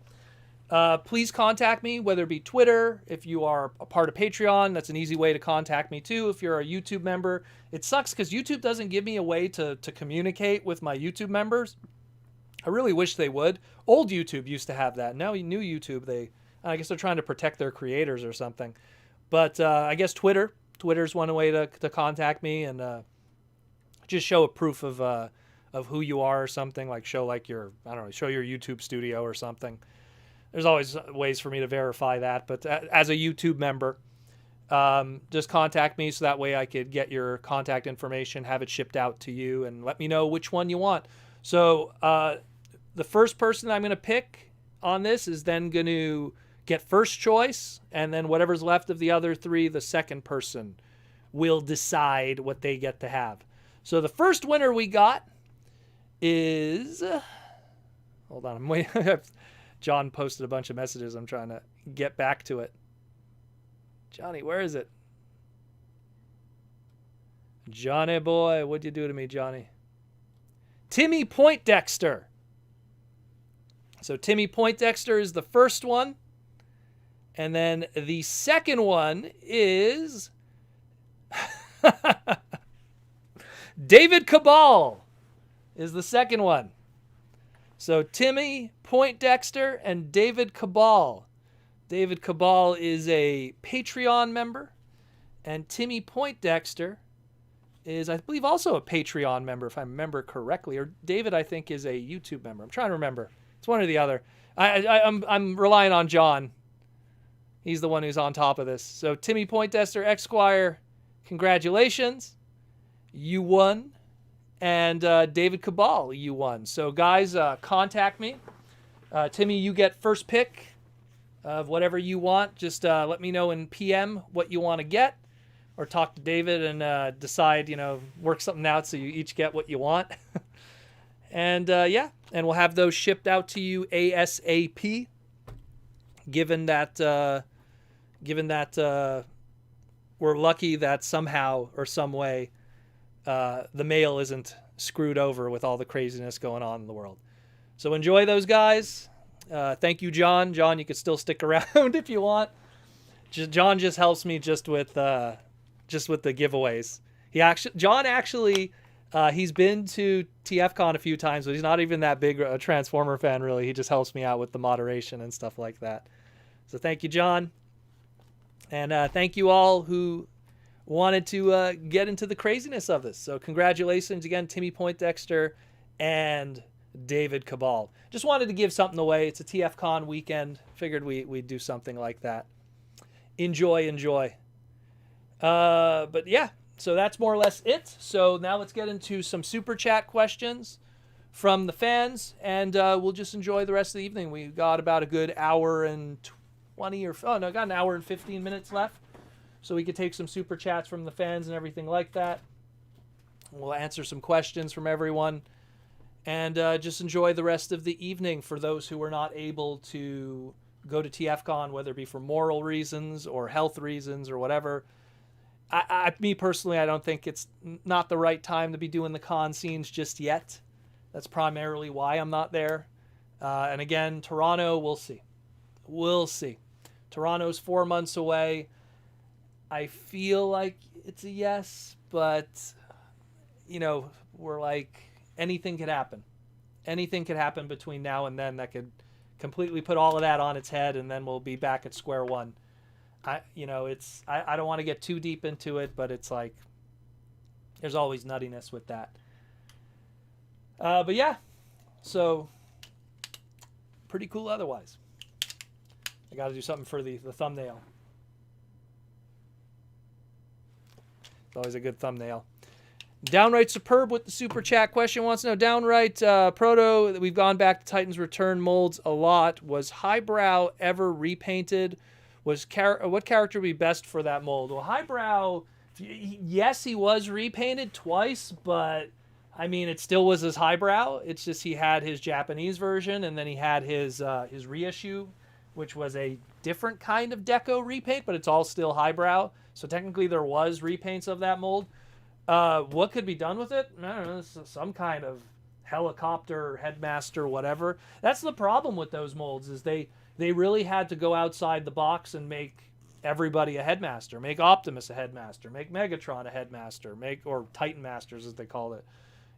please contact me, whether it be Twitter. If you are a part of Patreon, that's an easy way to contact me too. If you're a YouTube member, it sucks because YouTube doesn't give me a way to communicate with my YouTube members. I really wish they would. Old YouTube used to have that. Now new YouTube, I guess they're trying to protect their creators or something. But I guess Twitter's one way to contact me and just show a proof of who you are or something, like show like your, I don't know, show your YouTube studio or something. There's always ways for me to verify that, but as a YouTube member, just contact me so that way I could get your contact information, have it shipped out to you, and let me know which one you want. So the first person I'm going to pick on this is then going to get first choice, and then whatever's left of the other three, the second person will decide what they get to have. So the first winner we got is... hold on, I'm waiting. John posted a bunch of messages. I'm trying to get back to it. Johnny, where is it? Johnny boy, what'd you do to me, Johnny? Timmy Poindexter. So Timmy Poindexter is the first one. And then the second one is David Cabal is the second one. So Timmy Poindexter and David Cabal. David Cabal is a Patreon member. And Timmy Poindexter is, I believe, also a Patreon member, if I remember correctly. Or David, I think, is a YouTube member. I'm trying to remember. It's one or the other. I'm relying on John. He's the one who's on top of this. So Timmy Poindexter, Esquire, congratulations. You won. And David Cabal, you won. So guys, contact me. Timmy, you get first pick of whatever you want. Just let me know in PM what you want to get. Or talk to David and decide, work something out so you each get what you want. And yeah, and we'll have those shipped out to you ASAP. Given that we're lucky that somehow or some way the mail isn't screwed over with all the craziness going on in the world. So enjoy those, guys. Thank you, John. John, you can still stick around if you want. John just helps me just with the giveaways. John actually, he's been to TFCon a few times, but he's not even that big a Transformer fan, really. He just helps me out with the moderation and stuff like that. So thank you, John. And thank you all who wanted to get into the craziness of this. So congratulations again, Timmy Poindexter and David Cabal. Just wanted to give something away. It's a TFCon weekend. Figured we'd do something like that. Enjoy. But yeah, so that's more or less it. So now let's get into some super chat questions from the fans, and we'll just enjoy the rest of the evening. We've got about a good hour and 20 got an hour and 15 minutes left. So we could take some super chats from the fans and everything like that. We'll answer some questions from everyone, and just enjoy the rest of the evening for those who were not able to go to TFCon, whether it be for moral reasons or health reasons or whatever. Me personally, I don't think it's not the right time to be doing the con scenes just yet. That's primarily why I'm not there. And again, Toronto, we'll see. Toronto's 4 months away. I feel like it's a yes, but, we're like, anything could happen. Anything could happen between now and then that could completely put all of that on its head, and then we'll be back at square one. I don't want to get too deep into it, but it's like there's always nuttiness with that. But yeah, so pretty cool otherwise. I got to do something for the thumbnail. It's always a good thumbnail. Downright Superb with the super chat question wants to know, Downright Proto, we've gone back to Titan's Return molds a lot. Was Highbrow ever repainted? What character would be best for that mold? Well, Highbrow, yes, he was repainted twice, but I mean, it still was his Highbrow. It's just he had his Japanese version, and then he had his reissue, which was a different kind of deco repaint, but it's all still Highbrow. So technically there was repaints of that mold. What could be done with it? I don't know, some kind of helicopter, headmaster, whatever. That's the problem with those molds, is they really had to go outside the box and make everybody a headmaster, make Optimus a headmaster, make Megatron a headmaster, or Titan Masters as they call it.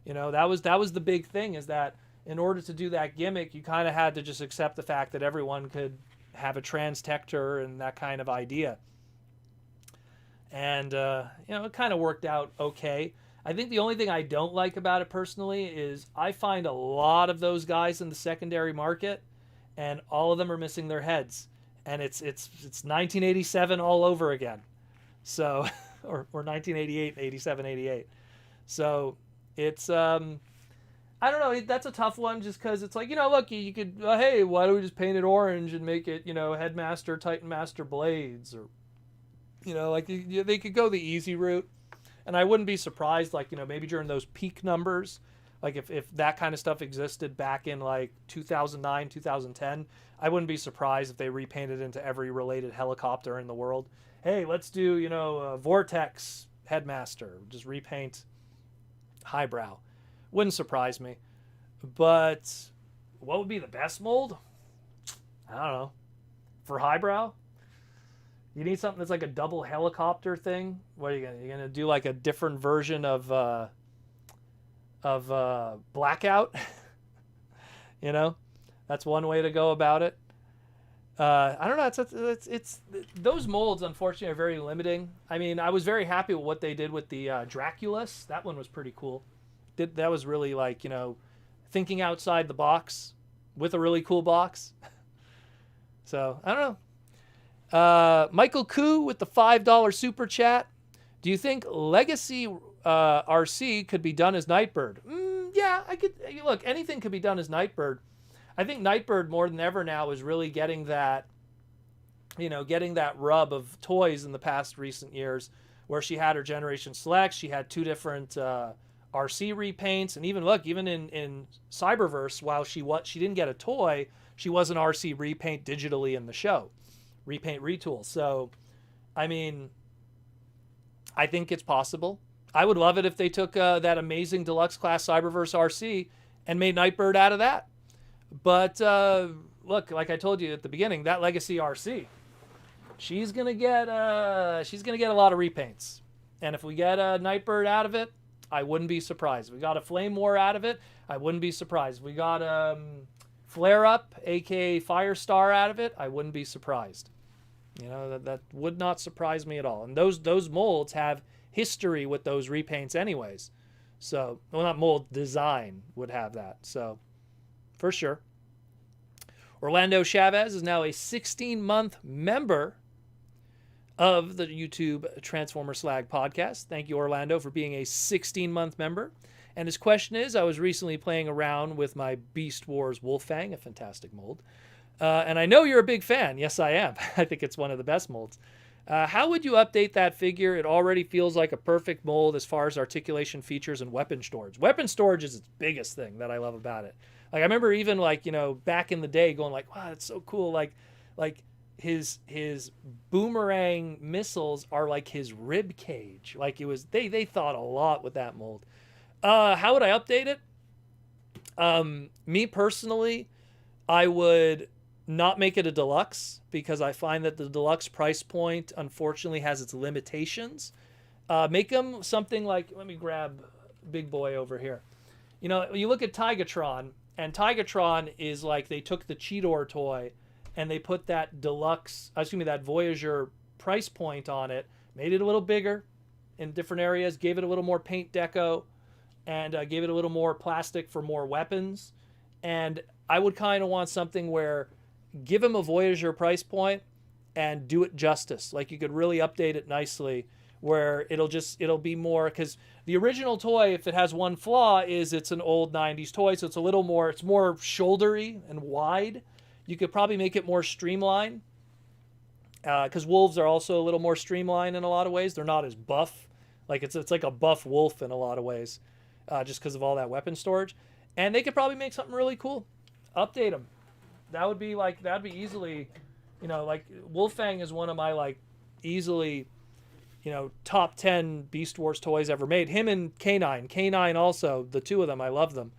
That was the big thing, is that in order to do that gimmick, you kind of had to just accept the fact that everyone could have a trans-tector and that kind of idea. And, it kind of worked out okay. I think the only thing I don't like about it personally is I find a lot of those guys in the secondary market, and all of them are missing their heads. And it's 1987 all over again. So, or 1988, 87, 88. So it's, I don't know, that's a tough one, just because it's like, look, you could, hey, why don't we just paint it orange and make it, Headmaster, Titan Master Blades, or, they could go the easy route. And I wouldn't be surprised, maybe during those peak numbers Like if that kind of stuff existed back in like 2009, 2010, I wouldn't be surprised if they repainted into every related helicopter in the world. Hey, let's do, Vortex Headmaster. Just repaint highbrow. Wouldn't surprise me. But what would be the best mold? I don't know. For highbrow? You need something that's like a double helicopter thing. What are you gonna? You're gonna do like a different version of Blackout. That's one way to go about it. I don't know. It's those molds, unfortunately, are very limiting. I mean, I was very happy with what they did with the Draculus. That one was pretty cool. That was really like, thinking outside the box with a really cool box. So I don't know. Michael Koo with the $5 super chat. Do you think Legacy RC could be done as Nightbird? Yeah, I could. Look, anything could be done as Nightbird. I think Nightbird more than ever now is really getting that rub of toys in the past recent years, where she had her Generation Select, she had two different RC repaints, and even in Cyberverse, while she didn't get a toy, she was an RC repaint digitally in the show, repaint retool. So, I mean, I think it's possible. I would love it if they took that amazing deluxe class Cyberverse RC and made Nightbird out of that. But look, like I told you at the beginning, that Legacy RC, she's gonna get a lot of repaints, and if we get a Nightbird out of it, I wouldn't be surprised. We got a Flame War out of it, I wouldn't be surprised. We got Flare Up, aka Firestar, out of it, I wouldn't be surprised. That would not surprise me at all. And those molds have history with those repaints, anyways. So, well, not mold, design would have that. So, for sure. Orlando Chavez is now a 16-month member of the YouTube Transformer Slag podcast. Thank you, Orlando, for being a 16-month member. And his question is, I was recently playing around with my Beast Wars Wolfang, a fantastic mold. And I know you're a big fan. Yes, I am. I think it's one of the best molds. How would you update that figure? It already feels like a perfect mold as far as articulation features and weapon storage. Weapon storage is its biggest thing that I love about it. Like, I remember even back in the day going like, wow, that's so cool. Like his boomerang missiles are like his rib cage. Like they thought a lot with that mold. How would I update it? Me personally, I would not make it a deluxe, because I find that the deluxe price point unfortunately has its limitations. Make them something like, let me grab big boy over here. You look at Tigatron, and Tigatron is like they took the Cheetor toy and they put that that Voyager price point on it, made it a little bigger in different areas, gave it a little more paint deco, and gave it a little more plastic for more weapons. And I would kind of want something where give him a Voyager price point and do it justice. Like, you could really update it nicely where it'll be more, because the original toy, if it has one flaw, is it's an old 90s toy, so it's more shouldery and wide. You could probably make it more streamlined, because wolves are also a little more streamlined in a lot of ways. They're not as buff. Like, it's like a buff wolf in a lot of ways, just because of all that weapon storage. And they could probably make something really cool. Update them. That'd be easily, like Wolfang is one of my easily, top 10 Beast Wars toys ever made. Him and K9. K9 also, the two of them, I love them.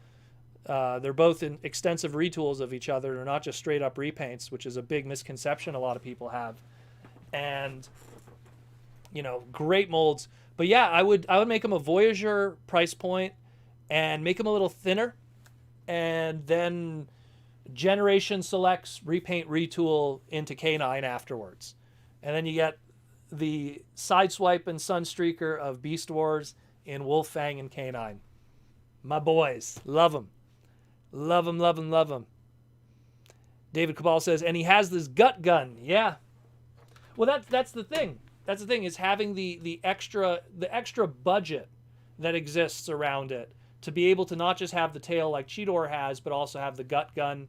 They're both in extensive retools of each other. They're not just straight up repaints, which is a big misconception a lot of people have. And, great molds. But yeah, I would make them a Voyager price point and make them a little thinner. And then Generation Selects repaint retool into K9 afterwards. And then you get the Sideswipe and Sunstreaker of Beast Wars in Wolfang and K9. My boys. Love them. Love them, love them, love them. David Cabal says, and he has this gut gun. Yeah. Well, that's the thing. That's the thing, is having the extra budget that exists around it to be able to not just have the tail like Cheetor has, but also have the gut gun.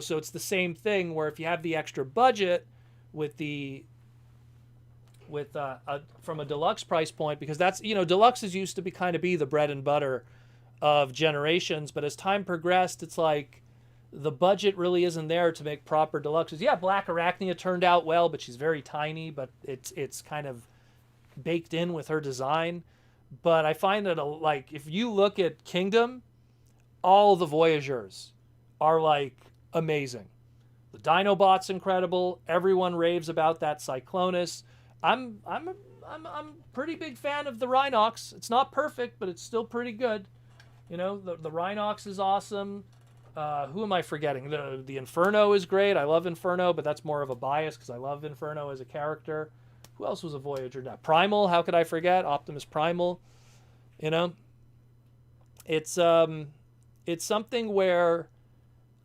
So it's the same thing where if you have the extra budget from a deluxe price point, because that's, deluxes used to be the bread and butter of generations. But as time progressed, it's like the budget really isn't there to make proper deluxes. Yeah, Black Arachnia turned out well, but she's very tiny, but it's kind of baked in with her design. But I find that like if you look at Kingdom, all the Voyagers are like amazing. The Dinobot's incredible. Everyone raves about that Cyclonus. I'm pretty big fan of the Rhinox. It's not perfect, but it's still pretty good. You know, the Rhinox is awesome. Who am I forgetting? The Inferno is great. I love Inferno, but that's more of a bias because I love Inferno as a character. Who else was a Voyager? Now, Primal, how could I forget? Optimus Primal. You know, it's something where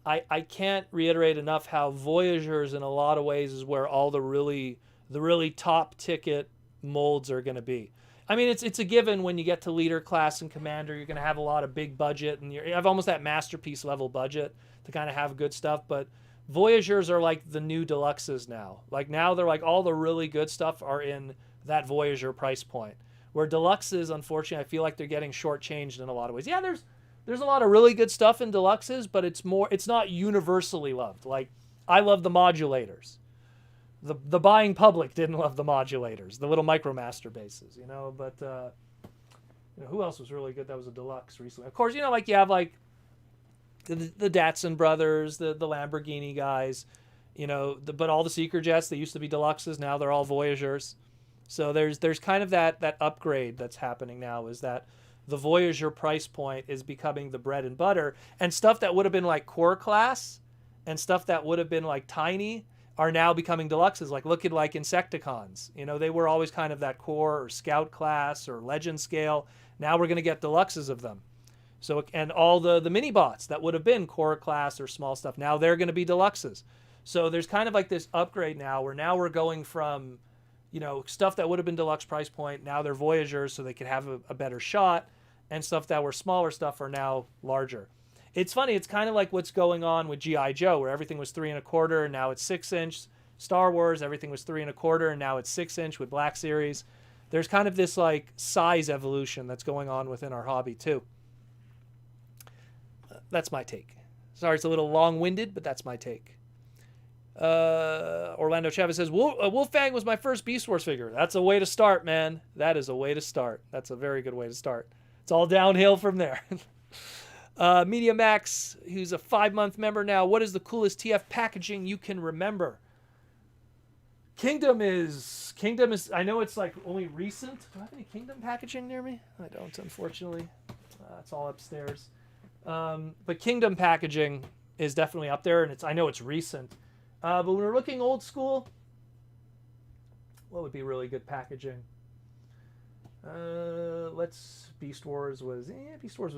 I can't reiterate enough how Voyagers in a lot of ways is where all the really top ticket molds are going to be. I mean, it's a given when you get to leader class and commander, you're going to have a lot of big budget and you have almost that masterpiece level budget to kind of have good stuff. But Voyagers are like the new deluxes now. Like now they're like all the really good stuff are in that Voyager price point. Where deluxes, unfortunately, I feel like they're getting shortchanged in a lot of ways. Yeah, there's a lot of really good stuff in deluxes, but it's not universally loved. Like I love the modulators. The buying public didn't love the modulators, the little MicroMaster bases, you know. But you know, who else was really good that was a deluxe recently? Of course, you know, like you have like the Datsun brothers, the Lamborghini guys, you know. But all the Seeker jets, they used to be deluxes, now they're all Voyagers. So there's kind of that upgrade that's happening now, is that the Voyager price point is becoming the bread and butter, and stuff that would have been like core class and stuff that would have been like tiny are now becoming deluxes. Like look at like Insecticons, you know, they were always kind of that core or scout class or legend scale. Now we're going to get deluxes of them. So, and all the mini bots that would have been core class or small stuff, now they're going to be deluxes. So there's kind of like this upgrade now where now we're going from, you know, stuff that would have been deluxe price point, now they're Voyagers so they could have a better shot, and stuff that were smaller stuff are now larger. It's funny, it's kind of like what's going on with G.I. Joe, where everything was 3 1/4 and now it's 6-inch. Star Wars, everything was 3 1/4 and now it's 6-inch with Black Series. There's kind of this like size evolution that's going on within our hobby too. That's my take. Sorry, it's a little long-winded, but that's my take. Orlando Chavez says, Wolfang was my first Beast Wars figure. That's a way to start, man. That is a way to start. That's a very good way to start. It's all downhill from there. Media Max, who's a 5-month member now. What is the coolest TF packaging you can remember? Kingdom is, I know it's like only recent. Do I have any Kingdom packaging near me? I don't, unfortunately. It's all upstairs. But Kingdom packaging is definitely up there, and I know it's recent. But when we're looking old school, what would be really good packaging? Beast Wars was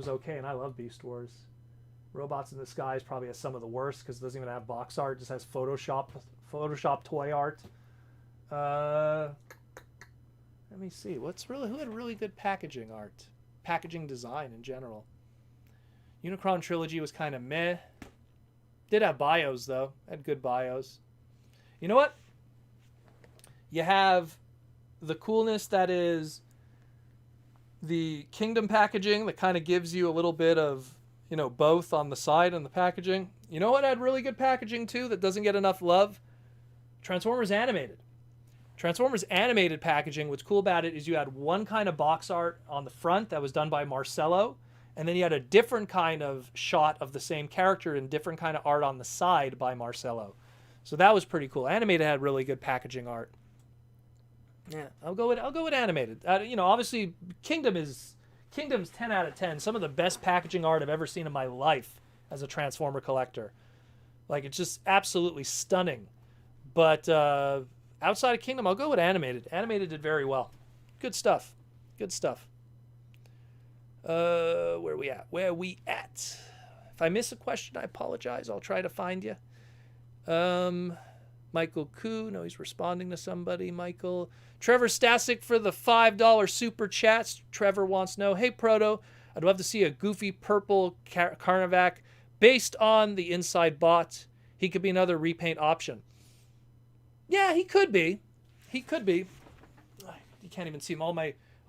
okay, and I love Beast Wars. Robots in the Skies probably has some of the worst because it doesn't even have box art, it just has Photoshop toy art. Let me see, who had really good packaging art, packaging design in general. Unicron Trilogy was kind of meh. Did have bios though, had good bios. You know what? You have the coolness that is the Kingdom packaging that kind of gives you a little bit of, you know, both on the side and the packaging. You know what had really good packaging too that doesn't get enough love? Transformers Animated. Transformers Animated packaging, what's cool about it is you had one kind of box art on the front that was done by Marcelo, and then you had a different kind of shot of the same character and different kind of art on the side by Marcelo. So that was pretty cool. Animated had really good packaging art. Yeah, I'll go with Animated. You know, obviously Kingdom's 10 out of 10. Some of the best packaging art I've ever seen in my life as a Transformer collector. Like, it's just absolutely stunning. But outside of Kingdom, I'll go with Animated. Animated did very well. Good stuff. Good stuff. Where we at? If I miss a question, I apologize. I'll try to find you. Michael Koo, no, he's responding to somebody. Michael. Trevor Stasic for the $5 super chats. Trevor wants to know, hey, Proto, I'd love to see a goofy purple Carnavac based on the inside bot. He could be another repaint option. Yeah, he could be. He could be. You can't even see him. All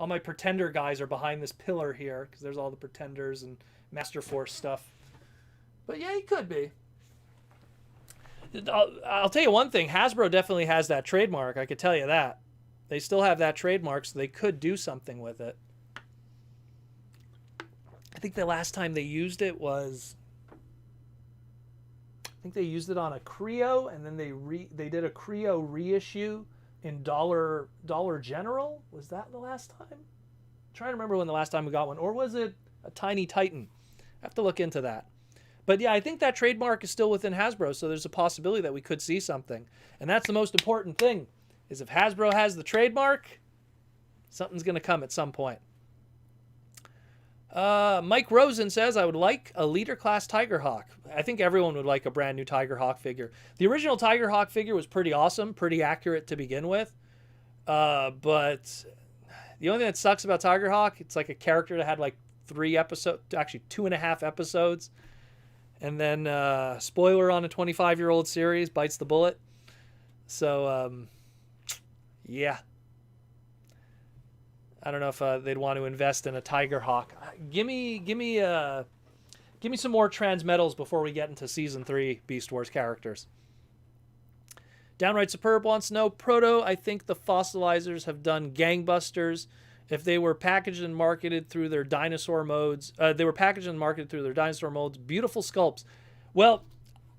all my Pretender guys are behind this pillar here because there's all the Pretenders and Master Force stuff. But yeah, he could be. I'll tell you one thing. Hasbro definitely has that trademark. I could tell you that. They still have that trademark, so they could do something with it. I think the last time they used it was... I think they used it on a Creo, and then they did a Creo reissue in Dollar General. Was that the last time? I'm trying to remember when the last time we got one. Or was it a Tiny Titan? I have to look into that. But yeah, I think that trademark is still within Hasbro, so there's a possibility that we could see something. And that's the most important thing, is if Hasbro has the trademark, something's going to come at some point. Mike Rosen says, I would like a leader class Tigerhawk. I think everyone would like a brand new Tigerhawk figure. The original Tigerhawk figure was pretty awesome, pretty accurate to begin with. But the only thing that sucks about Tigerhawk, it's like a character that had like 3 episodes, actually 2.5 episodes. And then, spoiler on a 25-year-old series, bites the bullet. So, yeah. I don't know if they'd want to invest in a Tigerhawk. Give me some more Transmetals before we get into Season 3 Beast Wars characters. Downright Superb wants to know, Proto, I think the fossilizers have done gangbusters. If they were packaged and marketed through their dinosaur modes, beautiful sculpts. Well,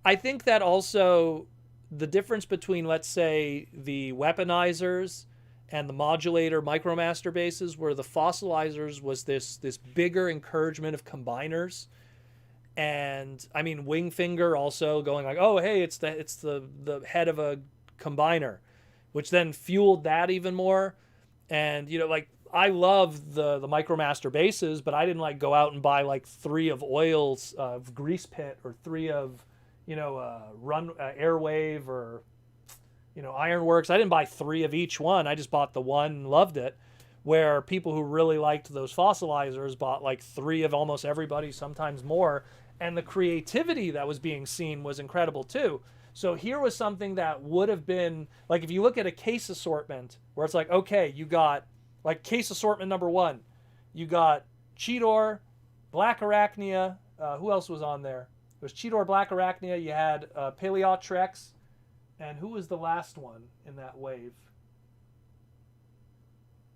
I think that also the difference between, let's say, the weaponizers and the modulator micromaster bases, where the fossilizers was this bigger encouragement of combiners. And I mean, Wingfinger also going like, oh, hey, it's the head of a combiner, which then fueled that even more. And, you know, like, I love the Micromaster bases, but I didn't like go out and buy like 3 of Oil's Grease Pit or 3 of, you know, Airwave or, you know, Ironworks. I didn't buy 3 of each one. I just bought the one and loved it. Where people who really liked those fossilizers bought like 3 of almost everybody, sometimes more. And the creativity that was being seen was incredible too. So here was something that would have been, like if you look at a case assortment where it's like, okay, you got like case assortment number 1. You got Cheetor, Black Arachnia. Who else was on there? It was Cheetor, Black Arachnia. You had Paleotrex. And who was the last one in that wave?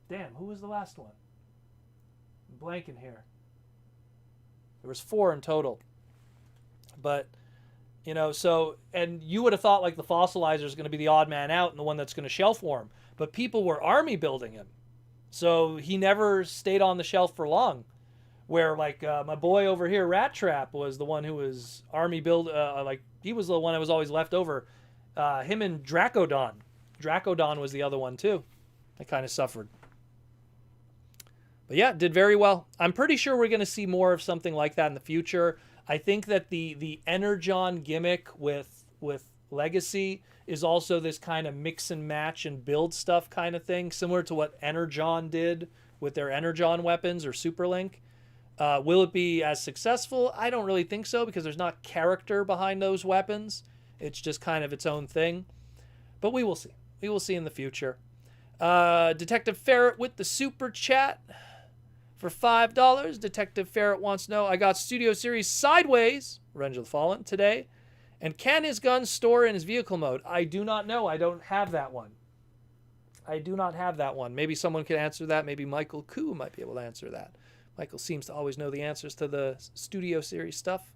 Damn, who was the last one? I'm blanking here. There was 4 in total. But, you know, so, and you would have thought like the fossilizer is going to be the odd man out and the one that's going to shelf warm. But people were army building him. So he never stayed on the shelf for long. Where like my boy over here, Rat Trap, was the one who was army build. Like he was the one that was always left over. Him and Dracodon. Dracodon was the other one too. I kind of suffered. But yeah, did very well. I'm pretty sure we're going to see more of something like that in the future. I think that the Energon gimmick with Legacy is also this kind of mix and match and build stuff kind of thing, similar to what Energon did with their Energon weapons or Superlink. Will it be as successful? I don't really think so, because there's not character behind those weapons. It's just kind of its own thing. But we will see. We will see in the future. Detective Ferret with the super chat for $5. Detective Ferret wants to know, I got Studio Series Sideways, Revenge of the Fallen, today. And can his gun store in his vehicle mode? I do not know. I don't have that one. I do not have that one. Maybe someone could answer that. Maybe Michael Koo might be able to answer that. Michael seems to always know the answers to the Studio Series stuff.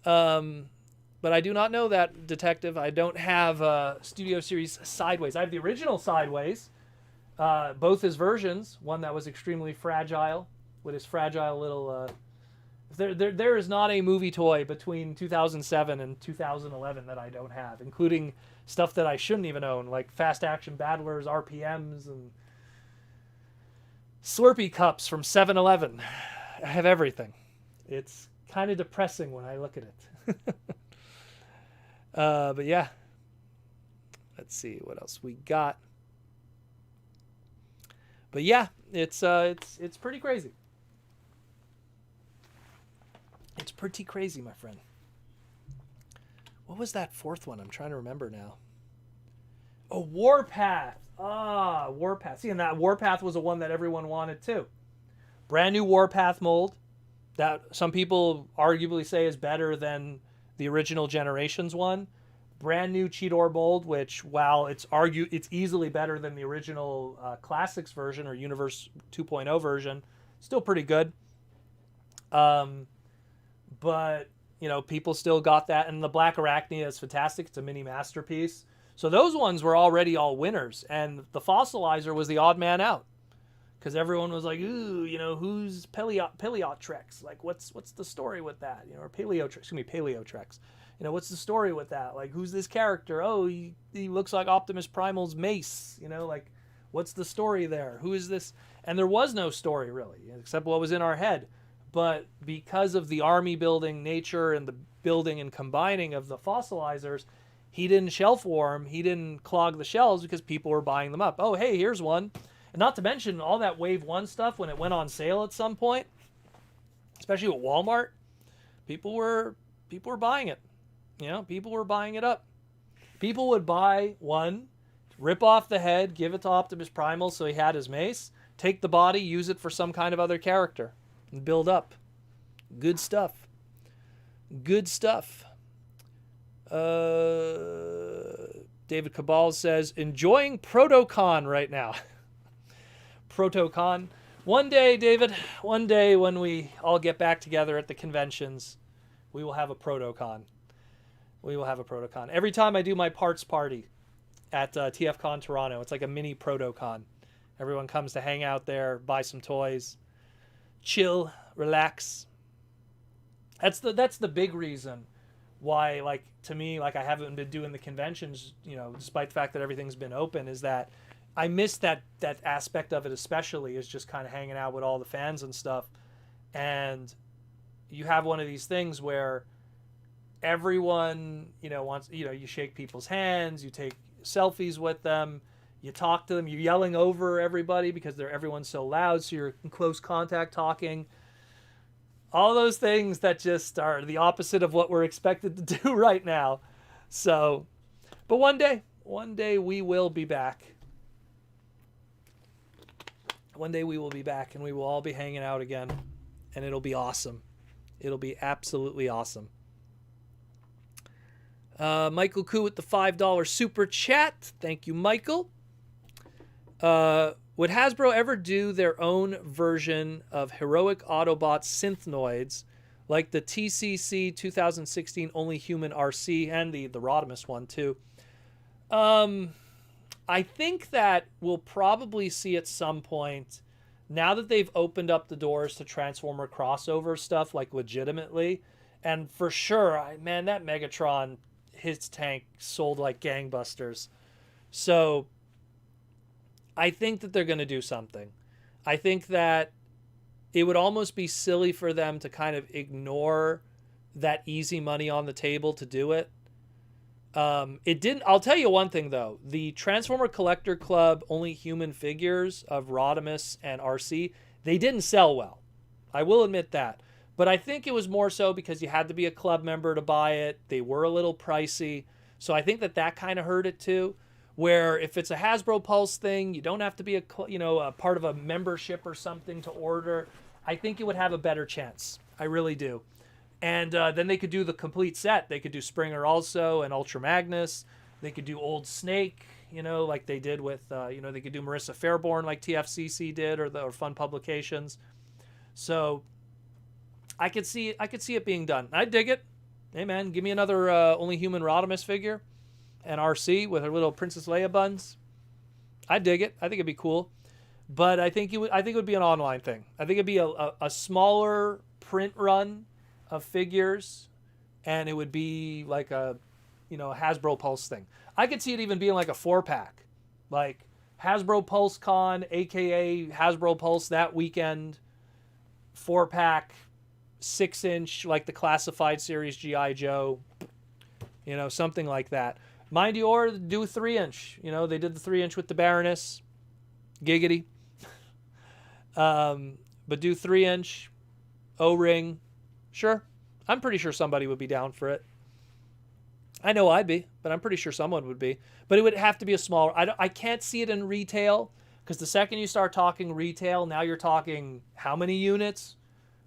But I do not know that, Detective. I don't have Studio Series Sideways. I have the original Sideways. Both his versions. One that was extremely fragile, with his fragile little... There is not a movie toy between 2007 and 2011 that I don't have, including stuff that I shouldn't even own, like Fast Action Battlers, RPMs, and Slurpee cups from 7-Eleven. I have everything. It's kind of depressing when I look at it. But yeah. Let's see what else we got. But yeah, it's pretty crazy. It's pretty crazy, my friend. What was that 4th one? I'm trying to remember now. Oh, Warpath. Warpath. See, and that Warpath was the one that everyone wanted too. Brand new Warpath mold that some people arguably say is better than the original Generations one. Brand new Cheetor mold, which while it's easily better than the original Classics version or Universe 2.0 version, still pretty good. But people still got that, and the Black Arachnia is fantastic. It's a mini masterpiece. So those ones were already all winners, and the Fossilizer was the odd man out because everyone was like, "Ooh, who's Paleotrex? Like, what's the story with that? Or Paleotrex. What's the story with that? Like, who's this character? Oh, he looks like Optimus Primal's mace. Like, what's the story there? Who is this?" And there was no story really, except what was in our head. But because of the army building nature and the building and combining of the Fossilizers, he didn't shelf warm. He didn't clog the shelves because people were buying them up. Oh, hey, here's one. And not to mention all that Wave 1 stuff when it went on sale at some point, especially at Walmart, people were buying it. People were buying it up. People would buy one, rip off the head, give it to Optimus Primal so he had his mace, take the body, use it for some kind of other character, and build up. Good stuff. Good stuff. David Cabal says, enjoying Protocon right now. Protocon. One day, David, one day when we all get back together at the conventions, we will have a Protocon. We will have a Protocon. Every time I do my parts party at TFCon Toronto, it's like a mini Protocon. Everyone comes to hang out there, buy some toys, chill, relax. That's the big reason why, like, to me, like, I haven't been doing the conventions, despite the fact that everything's been open, is that I miss that aspect of it, especially, is just kind of hanging out with all the fans and stuff. And you have one of these things where everyone, wants, you shake people's hands, you take selfies with them, you talk to them, you're yelling over everybody because everyone's so loud, so you're in close contact talking. All those things that just are the opposite of what we're expected to do right now. So, but one day we will be back. One day we will be back and we will all be hanging out again. And it'll be awesome. It'll be absolutely awesome. Michael Koo with the $5 super chat. Thank you, Michael. Would Hasbro ever do their own version of heroic Autobot synthnoids like the TCC 2016 Only Human RC and the Rodimus one too? I think that we'll probably see at some point, now that they've opened up the doors to Transformer crossover stuff, like legitimately, and for sure, man, that Megatron, his tank sold like gangbusters. So I think that they're going to do something. I think that it would almost be silly for them to kind of ignore that easy money on the table to do it. It didn't. I'll tell you one thing though: the Transformer Collector Club Only Human figures of Rodimus and RC, they didn't sell well. I will admit that. But I think it was more so because you had to be a club member to buy it. They were a little pricey, so I think that kind of hurt it too. Where if it's a Hasbro Pulse thing, you don't have to be a part of a membership or something to order. I think it would have a better chance. I really do. And then they could do the complete set. They could do Springer also and Ultra Magnus. They could do Old Snake, like they did with, they could do Marissa Fairborn like TFCC did or Fun Publications. So I could see it being done. I dig it. Hey man, give me another Only Human Rodimus figure. And RC with her little Princess Leia buns. I dig it. I think it'd be cool. But I think it would be an online thing. I think it'd be a smaller print run of figures, and it would be like a Hasbro Pulse thing. I could see it even being like a 4-pack. Like Hasbro Pulse Con, aka Hasbro Pulse that weekend, 4-pack, 6-inch, like the Classified Series G.I. Joe, something like that. Mind you, or do 3-inch. They did the 3-inch with the Baroness. Giggity. But do 3-inch. O-ring. Sure. I'm pretty sure somebody would be down for it. I know I'd be, but I'm pretty sure someone would be. But it would have to be a smaller. I can't see it in retail because the second you start talking retail, now you're talking how many units?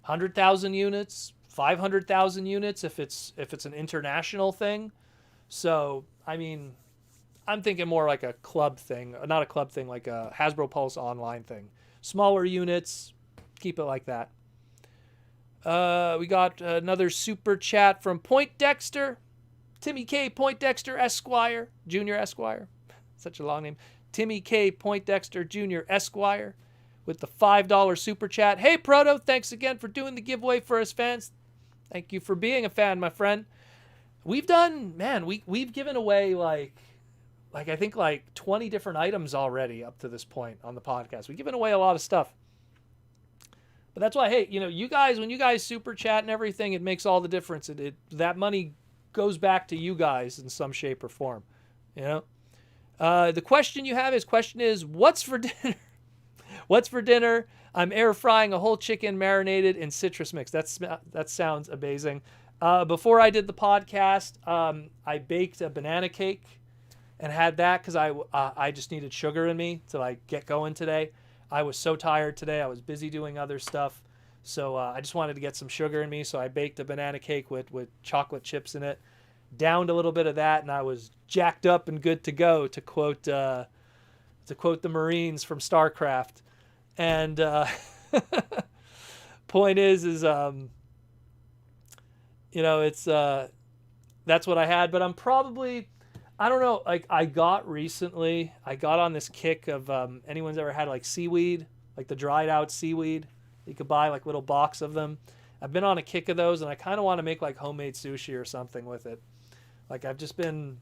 100,000 units, 500,000 units if it's an international thing. So I mean, I'm thinking more like a club thing, not a club thing, like a Hasbro Pulse online thing. Smaller units, keep it like that. We got another super chat from Point Dexter. Timmy K. Poindexter Esquire, Junior Esquire. Such a long name. Timmy K. Poindexter Jr. Esquire with the $5 super chat. Hey, Proto, thanks again for doing the giveaway for us fans. Thank you for being a fan, my friend. We've done, man, we've given away like I think like 20 different items already up to this point on the podcast. We've given away a lot of stuff. But that's why, hey, you guys, when you guys super chat and everything, it makes all the difference. That money goes back to you guys in some shape or form. The question is, what's for dinner? What's for dinner? I'm air frying a whole chicken marinated in citrus mix. That sounds amazing. Before I did the podcast, I baked a banana cake and had that because I just needed sugar in me to like get going today. I was so tired today. I was busy doing other stuff. So I just wanted to get some sugar in me. So I baked a banana cake with chocolate chips in it, downed a little bit of that, and I was jacked up and good to go, to quote the Marines from StarCraft. And point is it's that's what I had. But I'm probably, I don't know, like I got on this kick of anyone's ever had like seaweed, like the dried out seaweed. You could buy like little box of them. I've been on a kick of those, and I kind of want to make like homemade sushi or something with it. Like I've just been,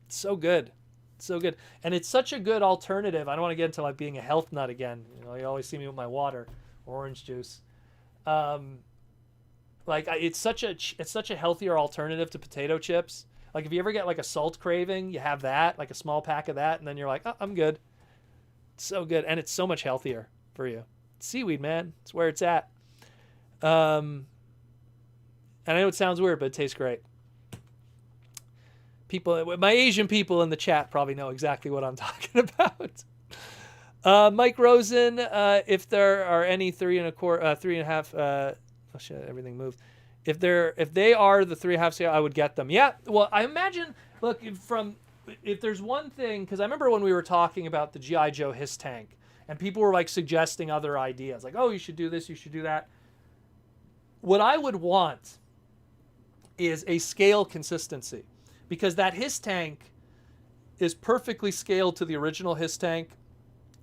so good. So good. And it's such a good alternative. I don't want to get into like being a health nut again. You always see me with my water, orange juice. It's such a healthier alternative to potato chips. Like if you ever get like a salt craving, you have that, like a small pack of that, and then you're like, oh, I'm good. It's so good. And it's so much healthier for you. Seaweed, man. It's where it's at. And I know it sounds weird, but it tastes great. My Asian people in the chat probably know exactly what I'm talking about. Mike Rosen, if there are any 3.25, oh shit, everything moved. If they are the 3.5 scale, I would get them. Yeah, well, I imagine. Look, if there's one thing, because I remember when we were talking about the G.I. Joe Hiss tank, and people were like suggesting other ideas, like, oh, you should do this, you should do that. What I would want is a scale consistency, because that Hiss tank is perfectly scaled to the original Hiss tank,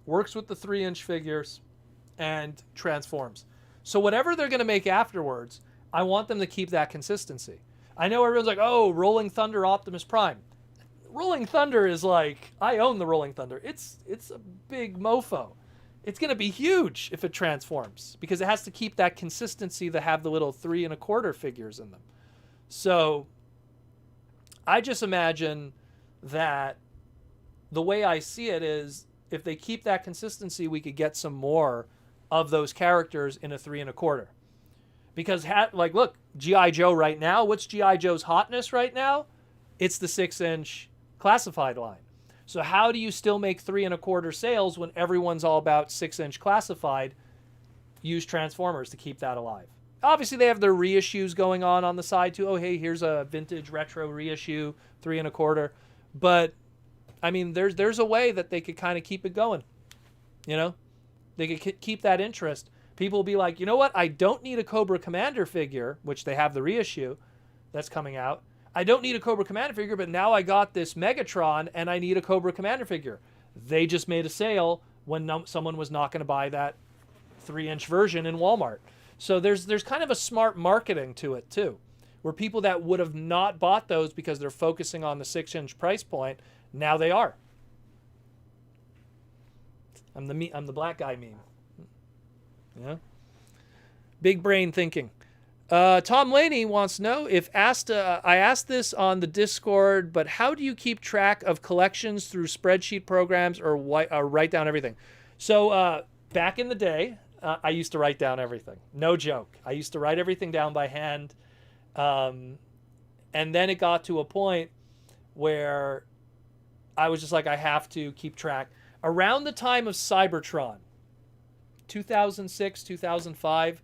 works with the 3-inch figures, and transforms. So whatever they're going to make afterwards, I want them to keep that consistency. I know everyone's like, oh, Rolling Thunder Optimus Prime. Rolling Thunder is like, I own the Rolling Thunder. It's a big mofo. It's going to be huge if it transforms, because it has to keep that consistency to have the little 3 1/4 figures in them. So I just imagine that the way I see it is, if they keep that consistency, we could get some more of those characters in a 3 1/4. Because look, G.I. Joe right now, what's G.I. Joe's hotness right now? It's the 6-inch classified line. So how do you still make 3 1/4 sales when everyone's all about 6-inch classified? Use Transformers to keep that alive. Obviously, they have their reissues going on the side too. Oh, hey, here's a vintage retro reissue, 3 1/4. But I mean, there's a way that they could kind of keep it going. They could keep that interest. People will be like, you know what? I don't need a Cobra Commander figure, which they have the reissue that's coming out. I don't need a Cobra Commander figure, but now I got this Megatron and I need a Cobra Commander figure. They just made a sale when someone was not going to buy that 3-inch version in Walmart. So there's kind of a smart marketing to it too, where people that would have not bought those because they're focusing on the 6-inch price point, now they are. I'm the black guy meme. Yeah. Big brain thinking. Tom Laney wants to know if I asked this on the Discord, but how do you keep track of collections through spreadsheet programs or write down everything? So back in the day, I used to write down everything. No joke. I used to write everything down by hand. And then it got to a point where I was just like, I have to keep track. Around the time of Cybertron, 2006, 2005,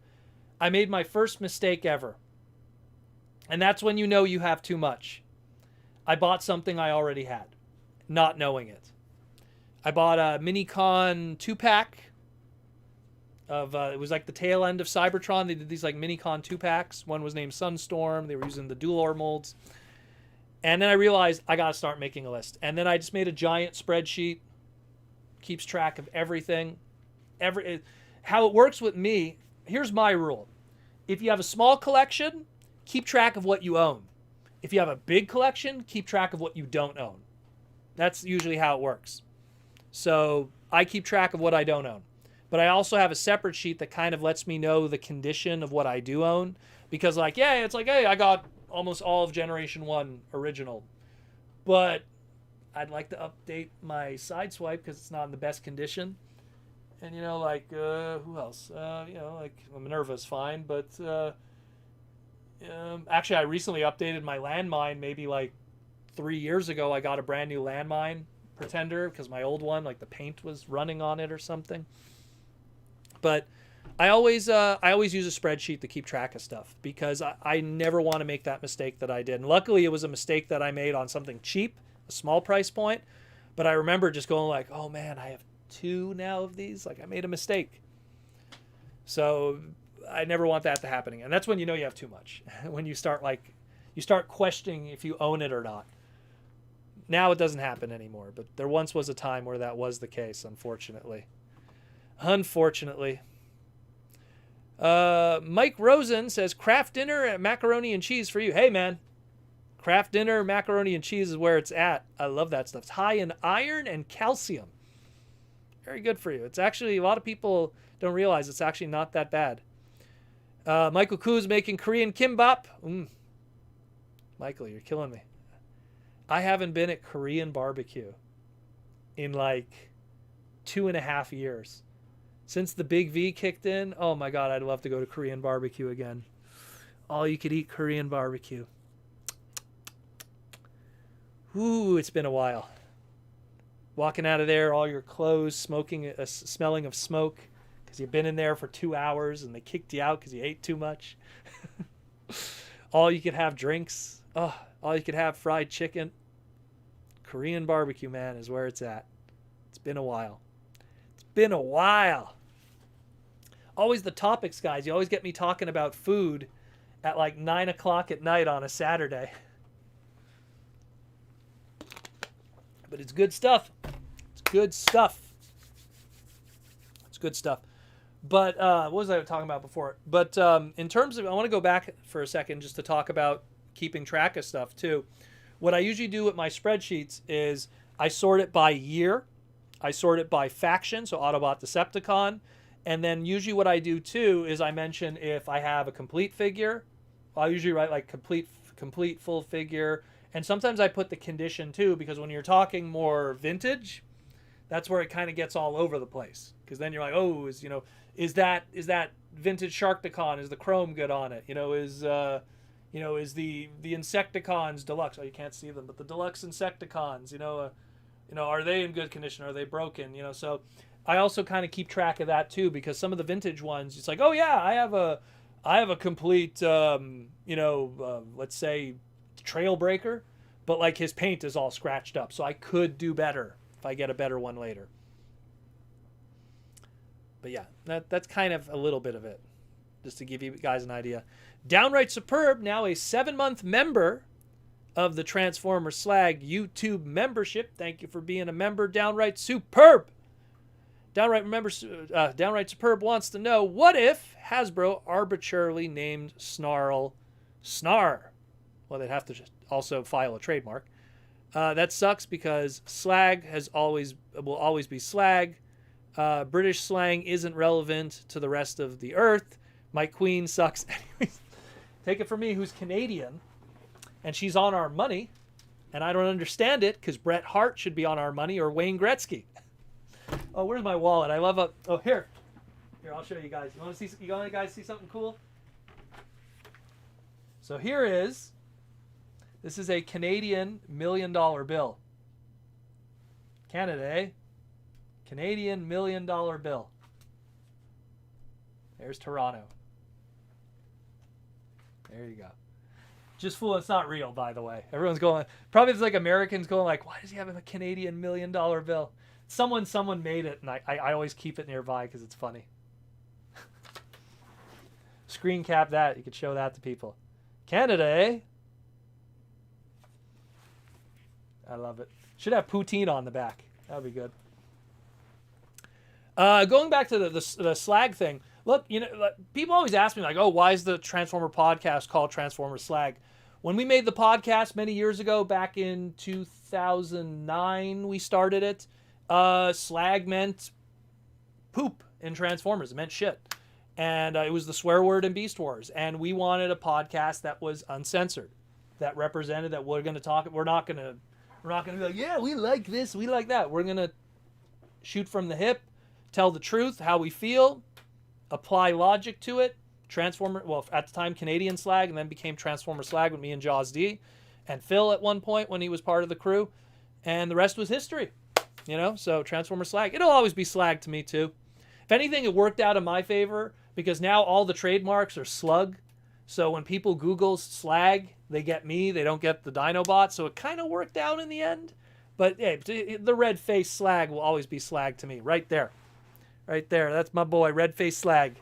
I made my first mistake ever. And that's when you know you have too much. I bought something I already had, not knowing it. I bought a Minicon 2-pack of, it was like the tail end of Cybertron. They did these like Minicon 2-packs. One was named Sunstorm. They were using the dual ore molds. And then I realized I got to start making a list. And then I just made a giant spreadsheet. Keeps track of everything. How it works with me, here's my rule. If you have a small collection, keep track of what you own. If you have a big collection, keep track of what you don't own. That's usually how it works. So I keep track of what I don't own. But I also have a separate sheet that kind of lets me know the condition of what I do own. Because like, yeah, it's like, hey, I got almost all of Generation 1 original. But I'd like to update my Sideswipe because it's not in the best condition. And, you know, like, who else? You know, like, Minerva's fine. But actually, I recently updated my landmine maybe like 3 years ago. I got a brand new landmine pretender because my old one, like the paint was running on it or something. But I always use a spreadsheet to keep track of stuff because I never want to make that mistake that I did. And luckily, it was a mistake that I made on something cheap, a small price point. But I remember just going like, oh man, I have 2 now of these. Like I made a mistake. So I never want that to happen again. And that's when you know you have too much. When you start questioning if you own it or not. Now it doesn't happen anymore. But there once was a time where that was the case, unfortunately. Unfortunately. Mike Rosen says, craft dinner at macaroni and cheese for you. Hey, man. Craft dinner, macaroni and cheese is where it's at. I love that stuff. It's high in iron and calcium. Very good for you. It's actually, a lot of people don't realize it's actually not that bad. Michael Koo's making Korean kimbap. Michael, you're killing me. I haven't been at Korean barbecue in like 2.5 years. Since the Big V kicked in, oh my God, I'd love to go to Korean barbecue again. All you could eat Korean barbecue. Ooh, it's been a while. Walking out of there, all your clothes smelling of smoke because you've been in there for 2 hours and they kicked you out because you ate too much. All you could have drinks. Oh, all you could have fried chicken. Korean barbecue, man, is where it's at. It's been a while. Been a while. Always the topics, guys. You always get me talking about food at like 9 o'clock at night on a Saturday. But it's good stuff. It's good stuff. It's good stuff. But what was I talking about before? But in terms of, I want to go back for a second just to talk about keeping track of stuff too. What I usually do with my spreadsheets is I sort it by year. I sort it by faction, so Autobot, Decepticon. And then usually what I do too is I mention if I have a complete figure. I'll usually write like complete full figure. And sometimes I put the condition too, because when you're talking more vintage, that's where it kind of gets all over the place. Because then you're like, oh, is that vintage Sharkticon? Is the chrome good on it? Is the Insecticons deluxe? Oh, you can't see them, but the deluxe Insecticons, are they in good condition? Are they broken? So I also kind of keep track of that too, because some of the vintage ones, it's like, oh yeah, I have a complete, let's say Trailbreaker, but like his paint is all scratched up. So I could do better if I get a better one later. But yeah, that's kind of a little bit of it, just to give you guys an idea. Downright Superb, now a 7-month member of the Transformer Slag YouTube membership. Thank you for being a member, Downright Superb. Downright Superb wants to know, what if Hasbro arbitrarily named Snarl Snar? Well, they'd have to just also file a trademark. That sucks because Slag will always be Slag. British slang isn't relevant to the rest of the earth. My queen sucks. Anyways, take it from me, who's Canadian, and she's on our money, and I don't understand it because Bret Hart should be on our money, or Wayne Gretzky. Oh, where's my wallet? I love here. Here, I'll show you guys. You want to guys see something cool? So here is This is a Canadian $1 million bill. Canada, eh? Canadian $1 million bill. There's Toronto. There you go. Just fool, it's not real, by the way. Everyone's going, probably it's like Americans going like, why does he have a Canadian $1 million bill? Someone made it, and I always keep it nearby because it's funny. Screen cap that. You could show that to people. Canada, eh? I love it. Should have poutine on the back. That would be good. Going back to the Slag thing. Look, people always ask me like, oh, why is the Transformer podcast called Transformer Slag? When we made the podcast many years ago, back in 2009, we started it. Slag meant poop in Transformers. It meant shit. And it was the swear word in Beast Wars. And we wanted a podcast that was uncensored, that represented that we're going to talk. We're not going to be like, yeah, we like this, we like that. We're going to shoot from the hip, tell the truth, how we feel, apply logic to it. Transformer, well, at the time, Canadian Slag, and then became Transformer Slag with me and Jaws D and Phil at one point when he was part of the crew. And the rest was history, so Transformer Slag. It'll always be Slag to me, too. If anything, it worked out in my favor because now all the trademarks are Slug. So when people Google Slag, they get me. They don't get the Dinobot. So it kind of worked out in the end. But hey, the red face Slag will always be Slag to me. Right there. Right there. That's my boy, red face Slag.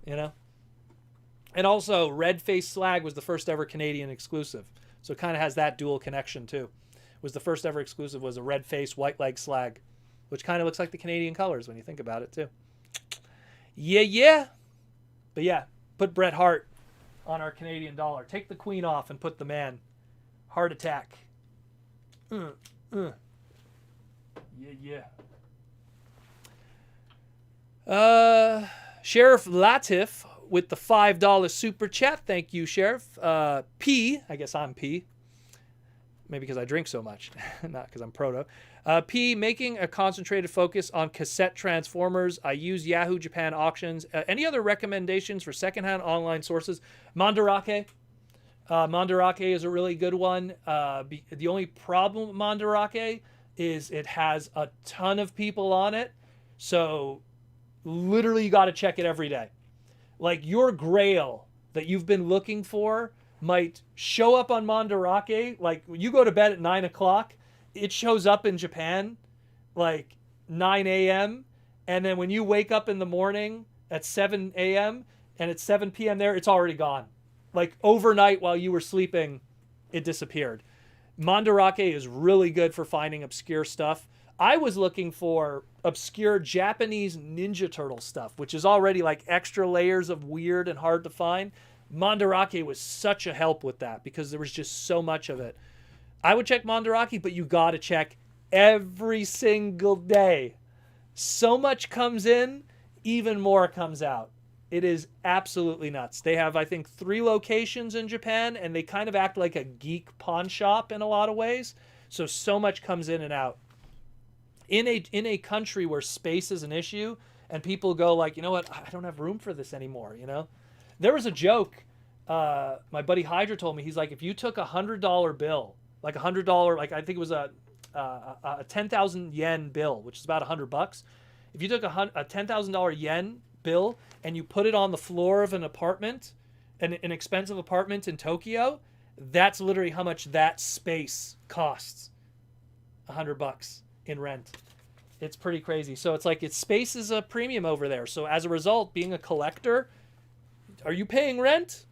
And also, red face Slag was the first ever Canadian exclusive. So it kind of has that dual connection too. Was the first ever exclusive was a red face white leg Slag, which kind of looks like the Canadian colors when you think about it too. Yeah. But yeah, put Bret Hart on our Canadian dollar. Take the queen off and put the man. Heart attack. Yeah. Sheriff Latif with the $5 super chat. Thank you, Sheriff. P, I guess I'm P. Maybe because I drink so much, not because I'm proto. P, making a concentrated focus on cassette Transformers. I use Yahoo Japan auctions. Any other recommendations for secondhand online sources? Mandarake. Mandarake is a really good one. The only problem with Mandarake is it has a ton of people on it. So literally you got to check it every day. Like your grail that you've been looking for might show up on Mandarake. Like you go to bed at 9 o'clock, it shows up in Japan like 9 a.m. And then when you wake up in the morning at 7 a.m. and it's 7 p.m. there, it's already gone. Like overnight while you were sleeping, it disappeared. Mandarake is really good for finding obscure stuff. I was looking for obscure Japanese Ninja Turtle stuff, which is already like extra layers of weird and hard to find. Mandarake was such a help with that because there was just so much of it. I would check Mandarake, but you got to check every single day. So much comes in, even more comes out. It is absolutely nuts. They have, I think, 3 locations in Japan, and they kind of act like a geek pawn shop in a lot of ways. So much comes in and out. In a country where space is an issue, and people go like, you know what, I don't have room for this anymore, There was a joke. My buddy Hydra told me, he's like, if you took $100 bill, like $100, like I think it was a 10,000 yen bill, which is about $100. If you took a $10,000 yen bill and you put it on the floor of an apartment, an expensive apartment in Tokyo, that's literally how much that space costs. $100 in rent. It's pretty crazy. So it's like space is a premium over there. So as a result, being a collector, are you paying rent?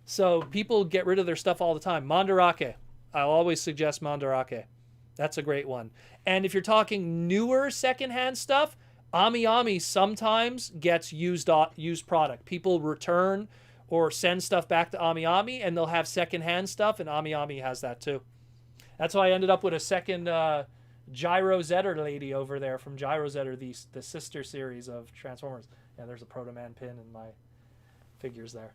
So people get rid of their stuff all the time. Mandarake. I'll always suggest Mandarake. That's a great one. And if you're talking newer secondhand stuff, Ami sometimes gets used product. People return or send stuff back to Ami and they'll have secondhand stuff, and Ami has that too. That's why I ended up with a second Gyro Zetter lady over there from Gyro Zetter, the sister series of Transformers. Yeah, there's a Proto Man pin in my figures there.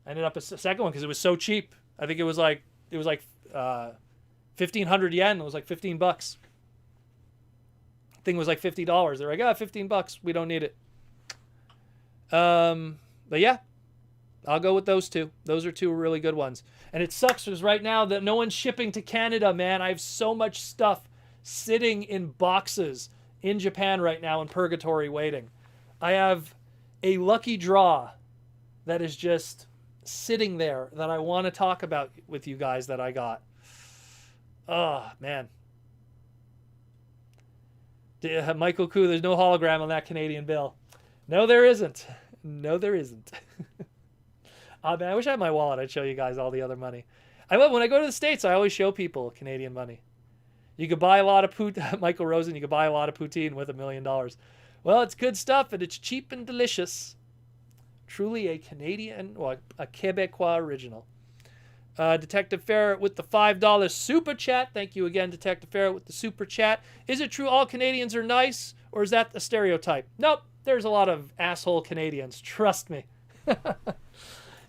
I ended up a second one because it was so cheap. I think it was like 1,500 yen. It was like $15. Thing was like $50. They're like, $15. We don't need it. But yeah, I'll go with those two. Those are two really good ones. And it sucks because right now that no one's shipping to Canada, man. I have so much stuff sitting in boxes in Japan right now in purgatory waiting. I have a lucky draw that is just sitting there that I want to talk about with you guys that I got. Oh, man. Michael Koo, there's no hologram on that Canadian bill. No, there isn't. No, there isn't. Man, I wish I had my wallet. I'd show you guys all the other money. When I go to the States, I always show people Canadian money. You could buy a lot of poutine. Michael Rosen, you could buy a lot of poutine with $1 million. Well, it's good stuff, and it's cheap and delicious. Truly a Canadian, well, a Quebecois original. Detective Ferret with the $5 super chat. Thank you again, Detective Ferret, with the super chat. Is it true all Canadians are nice, or is that a stereotype? Nope, there's a lot of asshole Canadians. Trust me.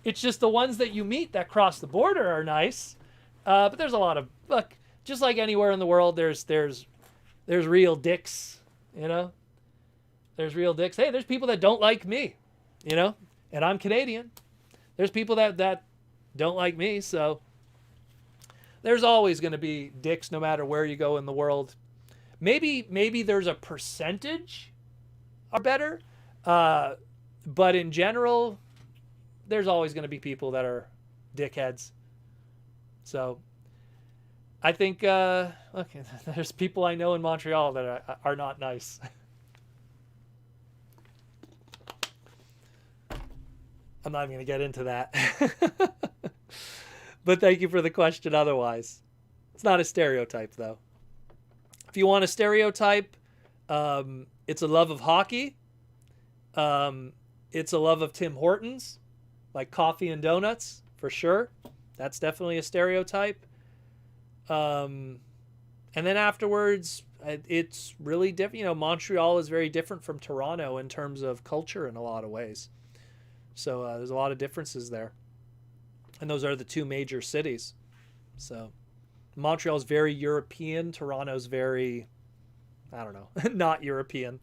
It's just the ones that you meet that cross the border are nice. But there's a lot of, look, just like anywhere in the world, there's real dicks, you know? There's real dicks. Hey, there's people that don't like me, you know? And I'm Canadian. There's people that don't like me, so there's always going to be dicks no matter where you go in the world. Maybe there's a percentage are better, but in general, there's always going to be people that are dickheads. So I think, okay, there's people I know in Montreal that are not nice. I'm not even going to get into that. But thank you for the question otherwise. It's not a stereotype, though. If you want a stereotype, it's a love of hockey. It's a love of Tim Hortons, like coffee and donuts, for sure. That's definitely a stereotype. And then afterwards, it's really different. You know, Montreal is very different from Toronto in terms of culture in a lot of ways. So there's a lot of differences there. And those are the two major cities. So Montreal's very European. Toronto's very, I don't know, not European.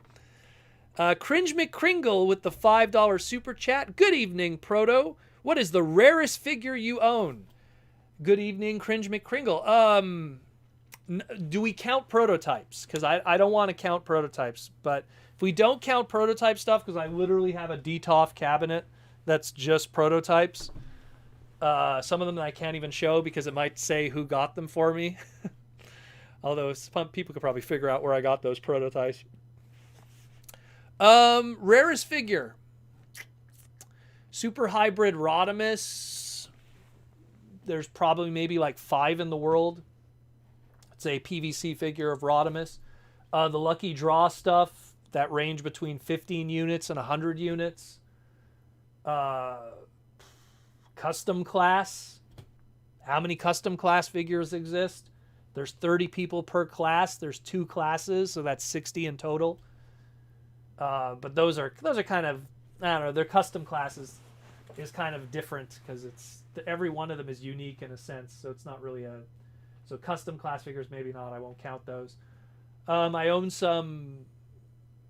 Cringe McCringle with the $5 super chat. Good evening, Proto. What is the rarest figure you own? Good evening, Cringe McCringle. Do we count prototypes? Because I don't want to count prototypes. But if we don't count prototype stuff, because I literally have a DTOF cabinet that's just prototypes. Some of them I can't even show because it might say who got them for me. Although some people could probably figure out where I got those prototypes. Rarest figure. Super Hybrid Rodimus. There's probably maybe like 5 in the world. It's a PVC figure of Rodimus. The Lucky Draw stuff that range between 15 units and 100 units. Custom class. How many custom class figures exist? There's 30 people per class. There's 2 classes, so that's 60 in total. But those are kind of, I don't know, their custom classes is kind of different because every one of them is unique in a sense, so it's not really so custom class figures maybe not. I won't count those. I own some,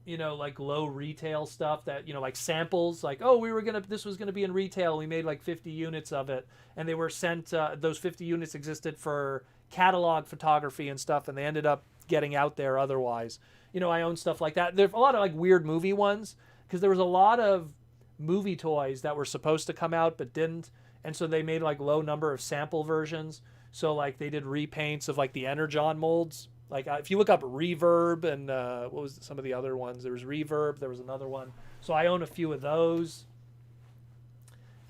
you know, like low retail stuff that, you know, like samples, like, oh, this was gonna be in retail. We made like 50 units of it, and they were sent. Those 50 units existed for catalog photography and stuff, and they ended up getting out there otherwise. You know, I own stuff like that. There's a lot of like weird movie ones because there was a lot of movie toys that were supposed to come out but didn't, and so they made like low number of sample versions. So like they did repaints of like the Energon molds. Like if you look up Reverb and what was some of the other ones? There was Reverb. There was another one. So I own a few of those.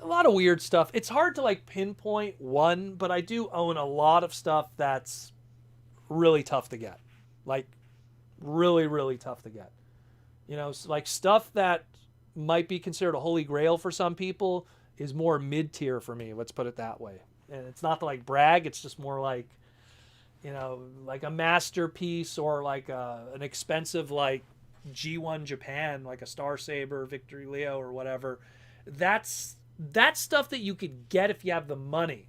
A lot of weird stuff. It's hard to like pinpoint one, but I do own a lot of stuff that's really tough to get. Like really, really tough to get. You know, like stuff that might be considered a holy grail for some people is more mid-tier for me. Let's put it that way. And it's not to like brag. It's just more like, you know, like a masterpiece or like an expensive like G1 Japan, like a Star Saber, Victory Leo or whatever. That's stuff that you could get if you have the money.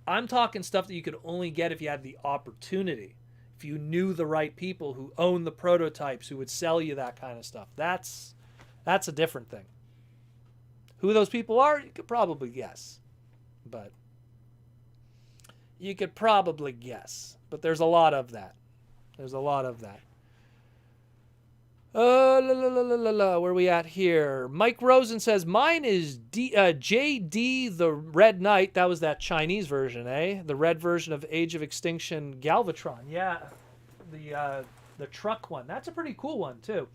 I'm talking stuff that you could only get if you had the opportunity. If you knew the right people who own the prototypes, who would sell you that kind of stuff. That's a different thing. Who those people are, you could probably guess. But there's a lot of that. Where are we at here? Mike Rosen says, mine is JD the Red Knight. That was that Chinese version, eh? The red version of Age of Extinction Galvatron. Yeah, the truck one. That's a pretty cool one, too.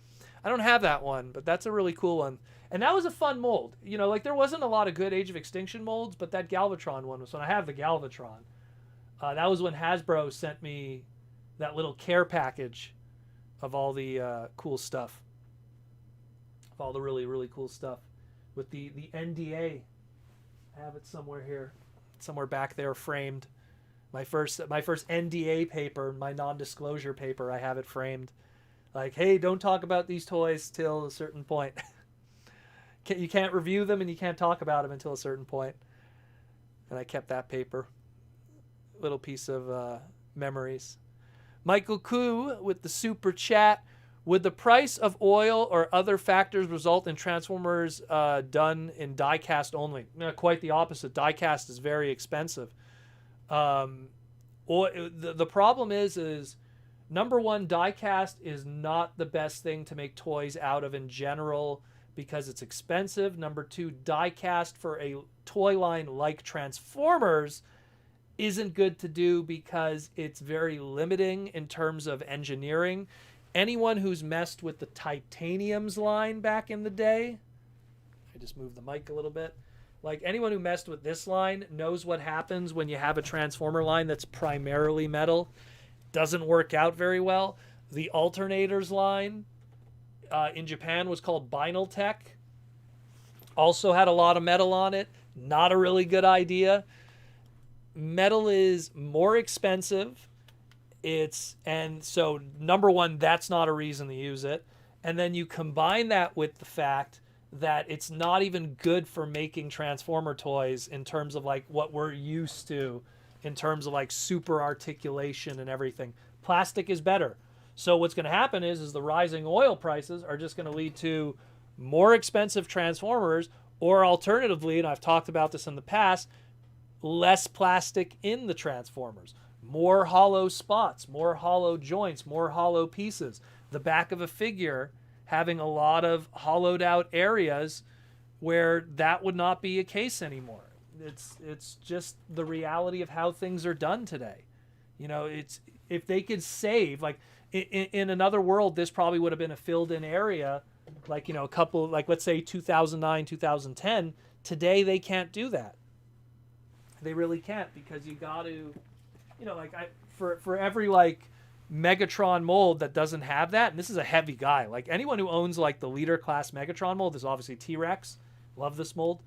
I don't have that one, but that's a really cool one. And that was a fun mold. You know, like there wasn't a lot of good Age of Extinction molds, but that Galvatron one was when I have the Galvatron. That was when Hasbro sent me that little care package of all the cool stuff. Of all the really, really cool stuff. With the NDA. I have it somewhere here. Somewhere back there framed. My first NDA paper, my non-disclosure paper, I have it framed. Like, hey, don't talk about these toys till a certain point. You can't review them and you can't talk about them until a certain point. And I kept that paper. Little piece of memories. Michael Koo with the super chat. Would the price of oil or other factors result in Transformers done in die-cast only? No, quite the opposite. Die-cast is very expensive. The problem is number one, die-cast is not the best thing to make toys out of in general because it's expensive. Number two, die-cast for a toy line like Transformers isn't good to do because it's very limiting in terms of engineering. Anyone who's messed with the Titaniums line back in the day, I just moved the mic a little bit. Like anyone who messed with this line knows what happens when you have a Transformer line that's primarily metal. Doesn't work out very well. The Alternators line in Japan was called Binaltech. Also had a lot of metal on it. Not a really good idea. Metal is more expensive. And so number one, that's not a reason to use it. And then you combine that with the fact that it's not even good for making Transformer toys in terms of like what we're used to in terms of like super articulation and everything. Plastic is better. So what's going to happen is the rising oil prices are just going to lead to more expensive Transformers, or alternatively, and I've talked about this in the past, less plastic in the Transformers. More hollow spots, more hollow joints, more hollow pieces. The back of a figure having a lot of hollowed out areas where that would not be a case anymore. It's just the reality of how things are done today. You know, it's if they could save, like in another world, this probably would have been a filled in area, like, you know, a couple, like let's say 2009, 2010. Today they can't do that. They really can't, because you got to, you know, like for every like Megatron mold that doesn't have that, and this is a heavy guy. Like anyone who owns like the leader class Megatron mold, this is obviously T-Rex. Love this mold.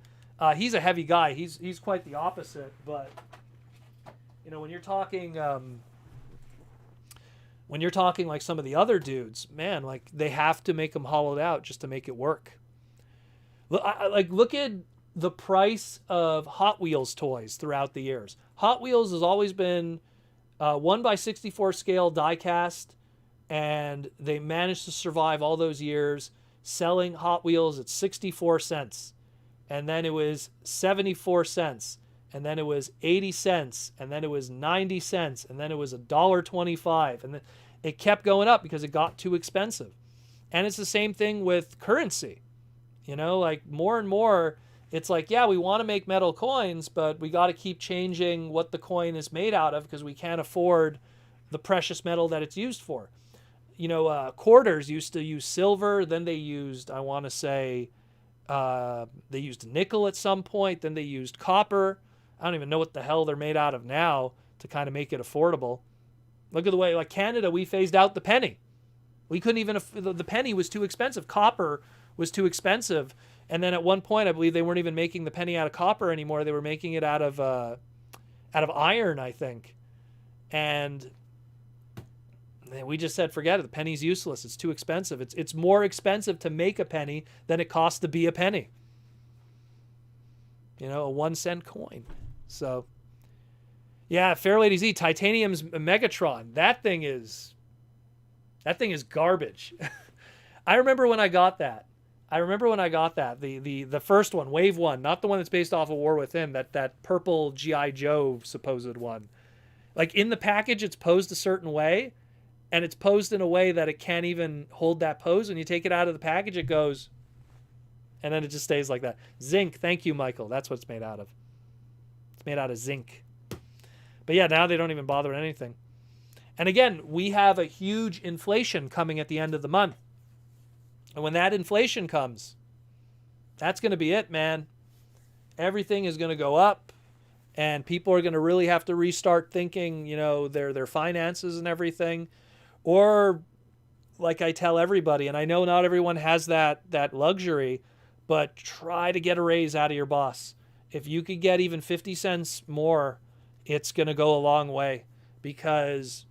He's a heavy guy. He's quite the opposite. But you know, when you're talking like some of the other dudes, man, like they have to make them hollowed out just to make it work. Look at the price of Hot Wheels toys throughout the years. Hot Wheels has always been 1/64 scale die cast, and they managed to survive all those years selling Hot Wheels at 64 cents. And then it was 74 cents. And then it was 80 cents. And then it was 90 cents. And then it was $1.25. And then it kept going up because it got too expensive. And it's the same thing with currency. You know, like more and more, it's like, yeah, we want to make metal coins, but we got to keep changing what the coin is made out of because we can't afford the precious metal that it's used for. You know, quarters used to use silver. Then they used, I want to say, they used nickel at some point. Then they used copper. I don't even know what the hell they're made out of now to kind of make it affordable. Look at the way, like Canada, we phased out the penny. We couldn't even, the penny was too expensive. Copper was too expensive. And then at one point, I believe they weren't even making the penny out of copper anymore. They were making it out of iron, I think. And we just said, forget it. The penny's useless. It's too expensive. It's more expensive to make a penny than it costs to be a penny. You know, a 1 cent coin. So, yeah, Fair Lady Z, Titanium's Megatron. That thing is garbage. I remember when I got that. I remember when I got that, the first one, Wave 1, not the one that's based off of War Within, that purple G.I. Joe supposed one. Like, in the package, it's posed a certain way, and it's posed in a way that it can't even hold that pose. When you take it out of the package, it goes, and then it just stays like that. Zinc, thank you, Michael. That's what it's made out of. It's made out of zinc. But yeah, now they don't even bother with anything. And again, we have a huge inflation coming at the end of the month. And when that inflation comes, that's going to be it, man. Everything is going to go up, and people are going to really have to restart thinking, you know, their finances and everything. Or, like I tell everybody, and I know not everyone has that luxury, but try to get a raise out of your boss. If you could get even 50 cents more, it's going to go a long way, because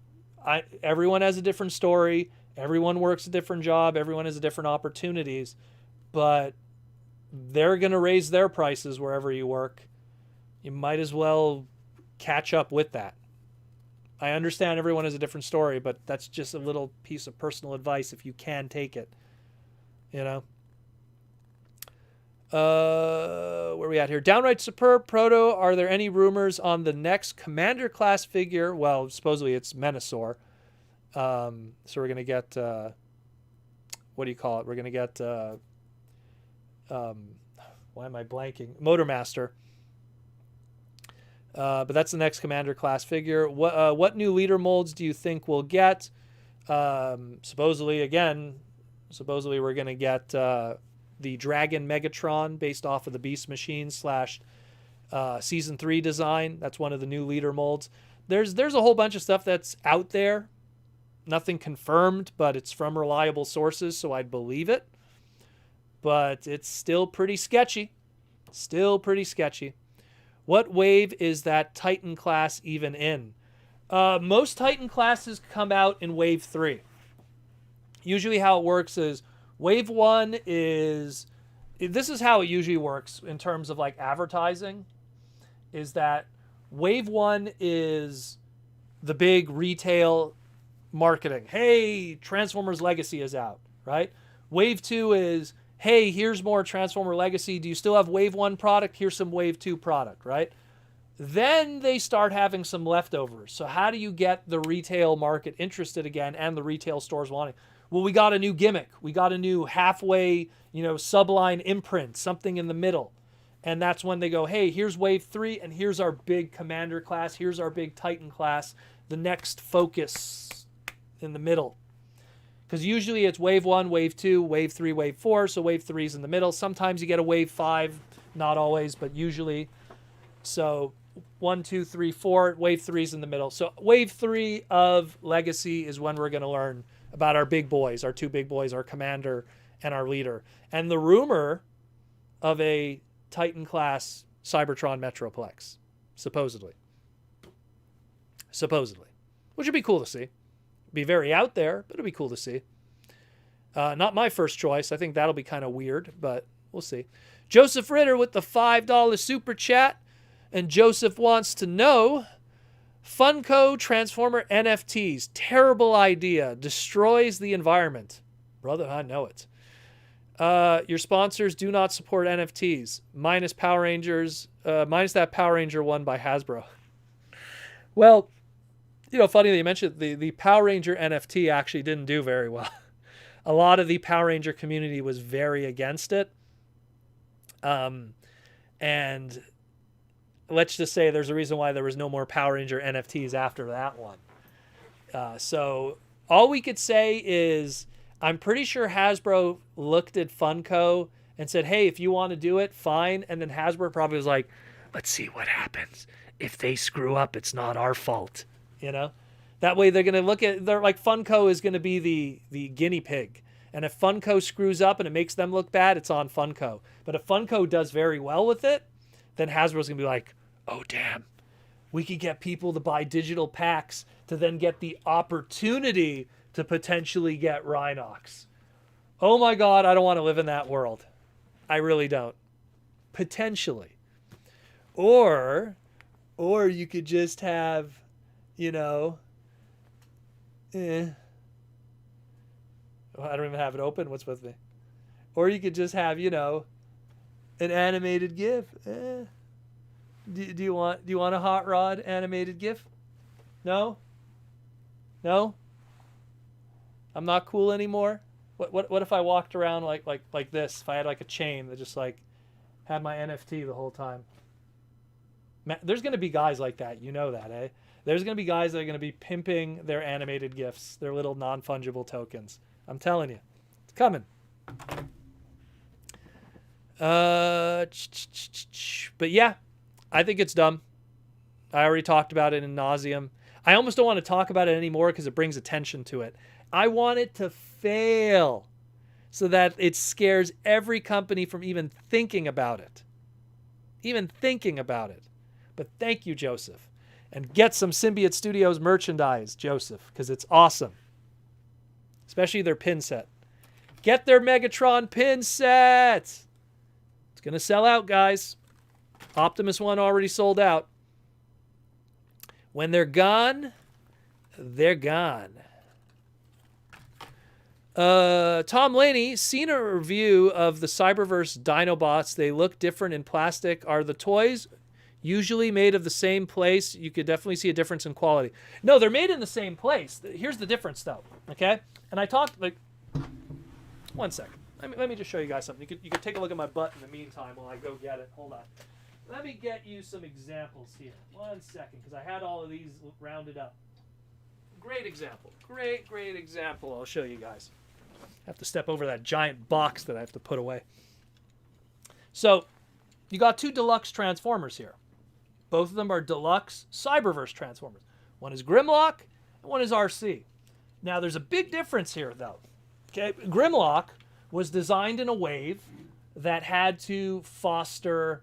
everyone has a different story. Everyone works a different job. Everyone has different opportunities, but they're going to raise their prices wherever you work. You might as well catch up with that. I understand everyone has a different story, but that's just a little piece of personal advice if you can take it. You know? Where are we at here? Downright superb. Proto, are there any rumors on the next Commander class figure? Well, supposedly it's Menasor. So we're going to get, what do you call it? We're going to get, why am I blanking? Motormaster. But that's the next Commander class figure. What new leader molds do you think we'll get? Supposedly we're going to get the Dragon Megatron based off of the Beast Machine / Season 3 design. That's one of the new leader molds. There's a whole bunch of stuff that's out there. Nothing confirmed, but it's from reliable sources, so I'd believe it. But it's still pretty sketchy. What wave is that Titan class even in? Most Titan classes come out in Wave 3. Usually how it works is Wave 1 is... This is how it usually works in terms of like advertising. Is that Wave 1 is the big retail marketing. Hey, Transformers Legacy is out, right? Wave 2 is, hey, here's more Transformer Legacy. Do you still have Wave 1 product? Here's some Wave 2 product, right? Then they start having some leftovers. So how do you get the retail market interested again and the retail stores wanting? Well, we got a new gimmick. We got a new halfway, subline imprint, something in the middle. And that's when they go, hey, here's Wave 3, and here's our big Commander class. Here's our big Titan class. The next focus in the middle. Because usually it's Wave 1, Wave 2, Wave 3, Wave 4. So Wave 3 is in the middle. Sometimes you get a Wave 5. Not always, but usually. So 1, 2, 3, 4. Wave 3 is in the middle. So Wave 3 of Legacy is when we're going to learn about our big boys, our two big boys, our Commander and our Leader. And the rumor of a Titan class Cybertron Metroplex, supposedly. Which would be cool to see. Be very out there, but it'll be cool to see. Not my first choice. I think that'll be kind of weird, but we'll see. Joseph Ritter with the $5 super chat. And Joseph wants to know, Funko Transformer NFTs. Terrible idea. Destroys the environment. Brother, I know it. Your sponsors do not support NFTs. Minus Power Rangers. Minus that Power Ranger one by Hasbro. Well, funny that you mentioned the Power Ranger NFT actually didn't do very well. A lot of the Power Ranger community was very against it. And let's just say there's a reason why there was no more Power Ranger NFTs after that one. So all we could say is I'm pretty sure Hasbro looked at Funko and said, hey, if you want to do it, fine. And then Hasbro probably was like, let's see what happens. If they screw up, it's not our fault. That way they're going to they're like Funko is going to be the guinea pig. And if Funko screws up and it makes them look bad, it's on Funko. But if Funko does very well with it, then Hasbro's going to be like, oh, damn, we could get people to buy digital packs to then get the opportunity to potentially get Rhinox. Oh my God, I don't want to live in that world. I really don't. Potentially. Or you could just have, I don't even have it open. What's with me? Or you could just have, you know, an animated GIF. Do you want a hot rod animated GIF? No? No? I'm not cool anymore? What if I walked around like this? If I had like a chain that just like had my NFT the whole time? There's going to be guys like that. You know that, eh? There's going to be guys that are going to be pimping their animated GIFs, their little non-fungible tokens. I'm telling you. It's coming. But yeah, I think it's dumb. I already talked about it in nauseum. I almost don't want to talk about it anymore because it brings attention to it. I want it to fail so that it scares every company from even thinking about it. Even thinking about it. But thank you, Joseph. And get some Symbiote Studios merchandise, Joseph, because it's awesome. Especially their pin set. Get their Megatron pin set! It's going to sell out, guys. Optimus 1 already sold out. When they're gone, they're gone. Tom Laney, seen a review of the Cyberverse Dinobots. They look different in plastic. Are the toys usually made of the same place? You could definitely see a difference in quality. No, they're made in the same place. Here's the difference, though. Okay? And I talked, like... One second. Let me just show you guys something. You could take a look at my butt in the meantime while I go get it. Hold on. Let me get you some examples here. 1 second, because I had all of these rounded up. Great example. Great example. I'll show you guys. I have to step over that giant box that I have to put away. So, you got 2 deluxe Transformers here. Both of them are deluxe Cyberverse Transformers. One is Grimlock, and one is RC. Now, there's a big difference here, though. Okay, Grimlock was designed in a wave that had to foster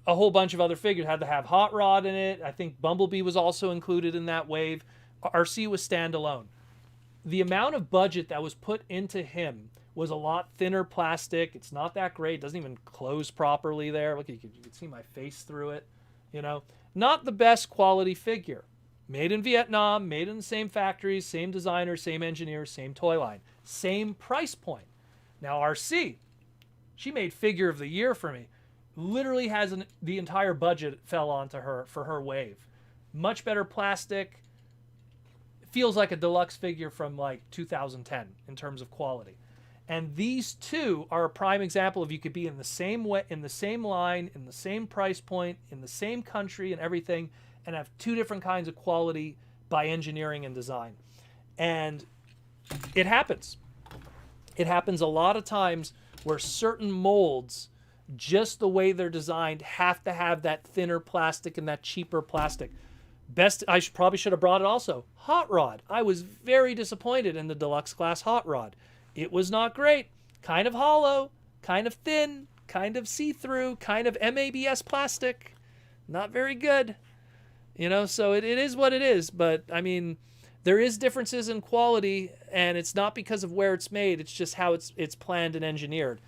a whole bunch of other figures. It had to have Hot Rod in it. I think Bumblebee was also included in that wave. RC was standalone. The amount of budget that was put into him was a lot thinner plastic. It's not that great. It doesn't even close properly there. Look, you can see my face through it. You know, not the best quality figure. Made in Vietnam, made in the same factories, same designers, same engineers, same toy line, same price point. Now RC, she made figure of the year for me. Literally has the entire budget fell onto her for her wave. Much better plastic. Feels like a deluxe figure from like 2010 in terms of quality. And these two are a prime example of you could be in the same way, in the same line, in the same price point, in the same country and everything, and have 2 different kinds of quality by engineering and design. And it happens. It happens a lot of times where certain molds, just the way they're designed, have to have that thinner plastic and that cheaper plastic. I probably should have brought it also. Hot Rod. I was very disappointed in the deluxe class Hot Rod. It was not great. Kind of hollow, kind of thin, kind of see-through, kind of MABS plastic. Not very good. You know, so it is what it is. But, I mean, there is differences in quality, and it's not because of where it's made. It's just how it's planned and engineered.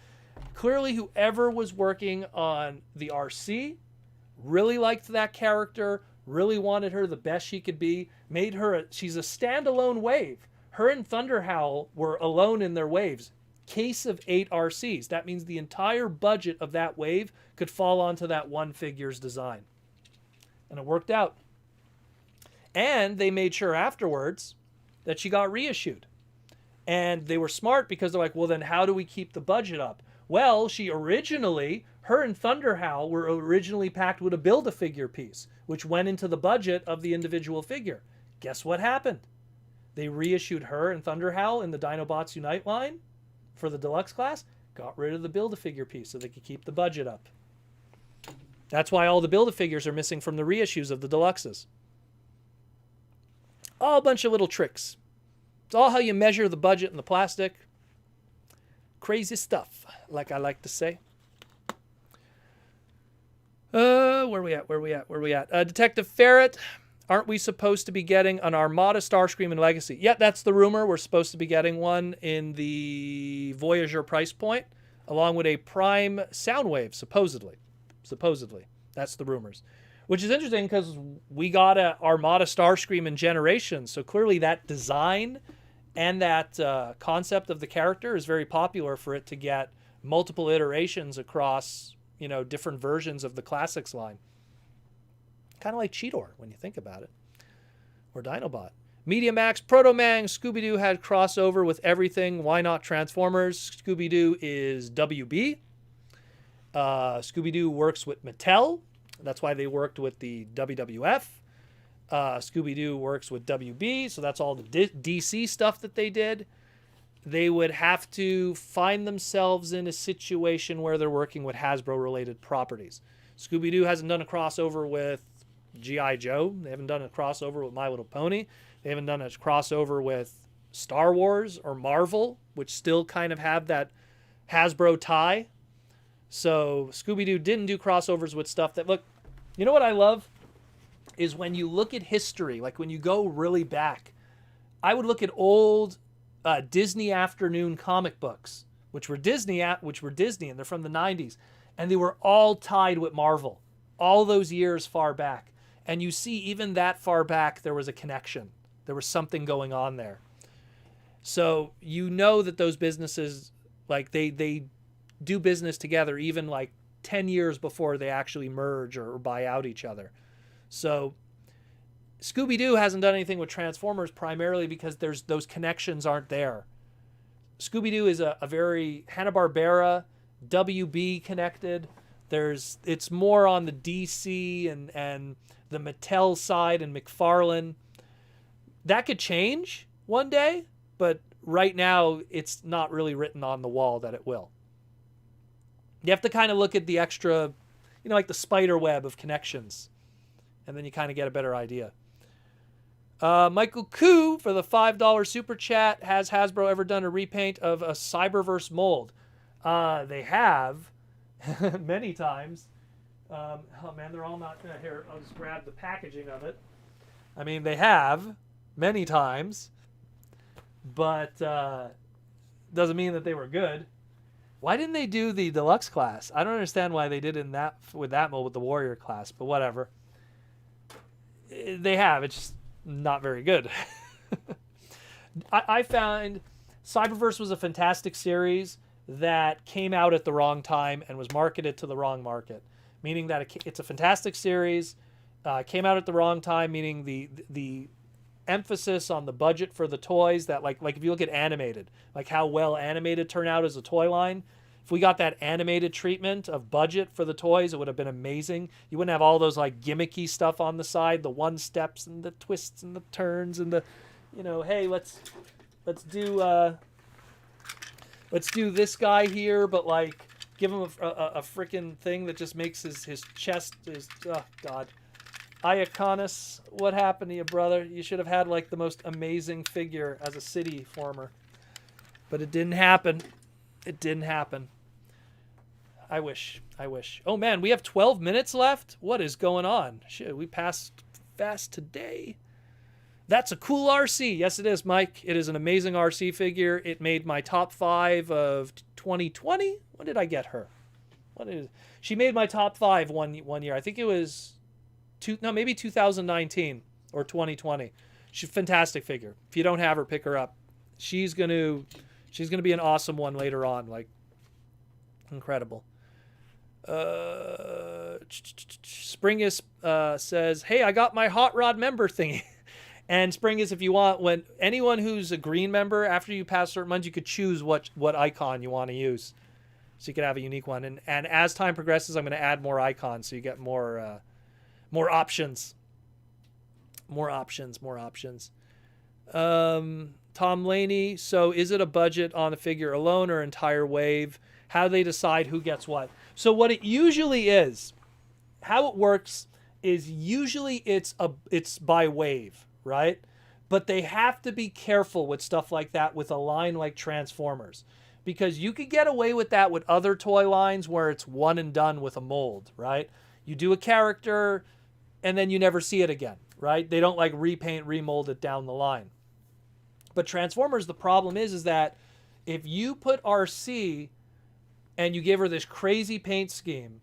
Clearly, whoever was working on the RC really liked that character, really wanted her the best she could be, made her, she's a standalone wave. Her and Thunderhowl were alone in their waves. Case of 8 RCs. That means the entire budget of that wave could fall onto that one figure's design. And it worked out. And they made sure afterwards that she got reissued. And they were smart because they're like, well, then how do we keep the budget up? Well, her and Thunderhowl were originally packed with a Build-A-Figure piece, which went into the budget of the individual figure. Guess what happened? They reissued her and Thunderhowl in the Dinobots Unite line for the deluxe class, got rid of the Build-A-Figure piece so they could keep the budget up. That's why all the Build-A-Figures are missing from the reissues of the deluxes. All a bunch of little tricks. It's all how you measure the budget and the plastic. Crazy stuff, like I like to say. Where we at? Detective Ferret, aren't we supposed to be getting an Armada, Starscream, and Legacy? Yeah, that's the rumor. We're supposed to be getting one in the Voyager price point, along with a Prime Soundwave, supposedly. That's the rumors. Which is interesting because we got a Armada, Starscream, in Generations, so clearly that design and that concept of the character is very popular for it to get multiple iterations across, different versions of the classics line. Kind of like Cheetor when you think about it, or Dinobot. MediaMax, Proto-Mang, Scooby-Doo had crossover with everything. Why not Transformers? Scooby-Doo is WB. Scooby-Doo works with Mattel. That's why they worked with the WWF. Scooby-Doo works with WB, so that's all the DC stuff that they did. They would have to find themselves in a situation where they're working with Hasbro-related properties. Scooby-Doo hasn't done a crossover with G.I. Joe. They haven't done a crossover with My Little Pony. They haven't done a crossover with Star Wars or Marvel, which still kind of have that Hasbro tie. So Scooby-Doo didn't do crossovers with stuff that, look, you know what I love? Is when you look at history, like when you go really back, I would look at old Disney afternoon comic books, which were Disney, and they're from the 90s, and they were all tied with Marvel, all those years far back. And you see, even that far back, there was a connection. There was something going on there. So you know that those businesses, like they do business together even like 10 years before they actually merge or buy out each other. So Scooby-Doo hasn't done anything with Transformers primarily because those connections aren't there. Scooby-Doo is a very Hanna-Barbera, WB connected. It's more on the DC and the Mattel side and McFarlane. That could change one day, but right now it's not really written on the wall that it will. You have to kind of look at the extra, like the spider web of connections, and then you kind of get a better idea. Michael Koo for the $5 super chat. Has Hasbro ever done a repaint of a Cyberverse mold? They have many times. Oh man, they're all not here. I'll just grab the packaging of it. I mean, they have many times, but doesn't mean that they were good. Why didn't they do the deluxe class? I don't understand why they did with that mold with the warrior class, but whatever. They have. It's just not very good. I found Cyberverse was a fantastic series that came out at the wrong time and was marketed to the wrong market, meaning that it's a fantastic series, came out at the wrong time, meaning the emphasis on the budget for the toys that like if you look at animated, like how well animated turned out as a toy line. If we got that animated treatment of budget for the toys, it would have been amazing. You wouldn't have all those like gimmicky stuff on the side, the one steps and the twists and the turns and the, hey, let's do this guy here, but like give him a freaking thing that just makes his chest oh god. Iaconus, what happened to you, brother? You should have had like the most amazing figure as a city former. But it didn't happen. It didn't happen. I wish. Oh man, we have 12 minutes left? What is going on? Shit, we passed fast today. That's a cool RC. Yes, it is, Mike. It is an amazing RC figure. It made my top 5 of 2020. When did I get her? She made my top 5 one year. I think it was maybe 2019 or 2020. She's a fantastic figure. If you don't have her, pick her up. She's gonna be an awesome one later on. Like, incredible. Springus says, "Hey, I got my Hot Rod member thingy." And Springus, if you want, when anyone who's a green member, after you pass certain months, you could choose what icon you want to use, so you could have a unique one. And as time progresses, I'm going to add more icons, so you get more options. More options. Tom Laney, so is it a budget on the figure alone or entire wave? How do they decide who gets what? So what it usually is, how it works is usually it's by wave, right? But they have to be careful with stuff like that with a line like Transformers, because you could get away with that with other toy lines where it's one and done with a mold, right? You do a character and then you never see it again, right? They don't like repaint, remold it down the line. But Transformers, the problem is that if you put RC and you give her this crazy paint scheme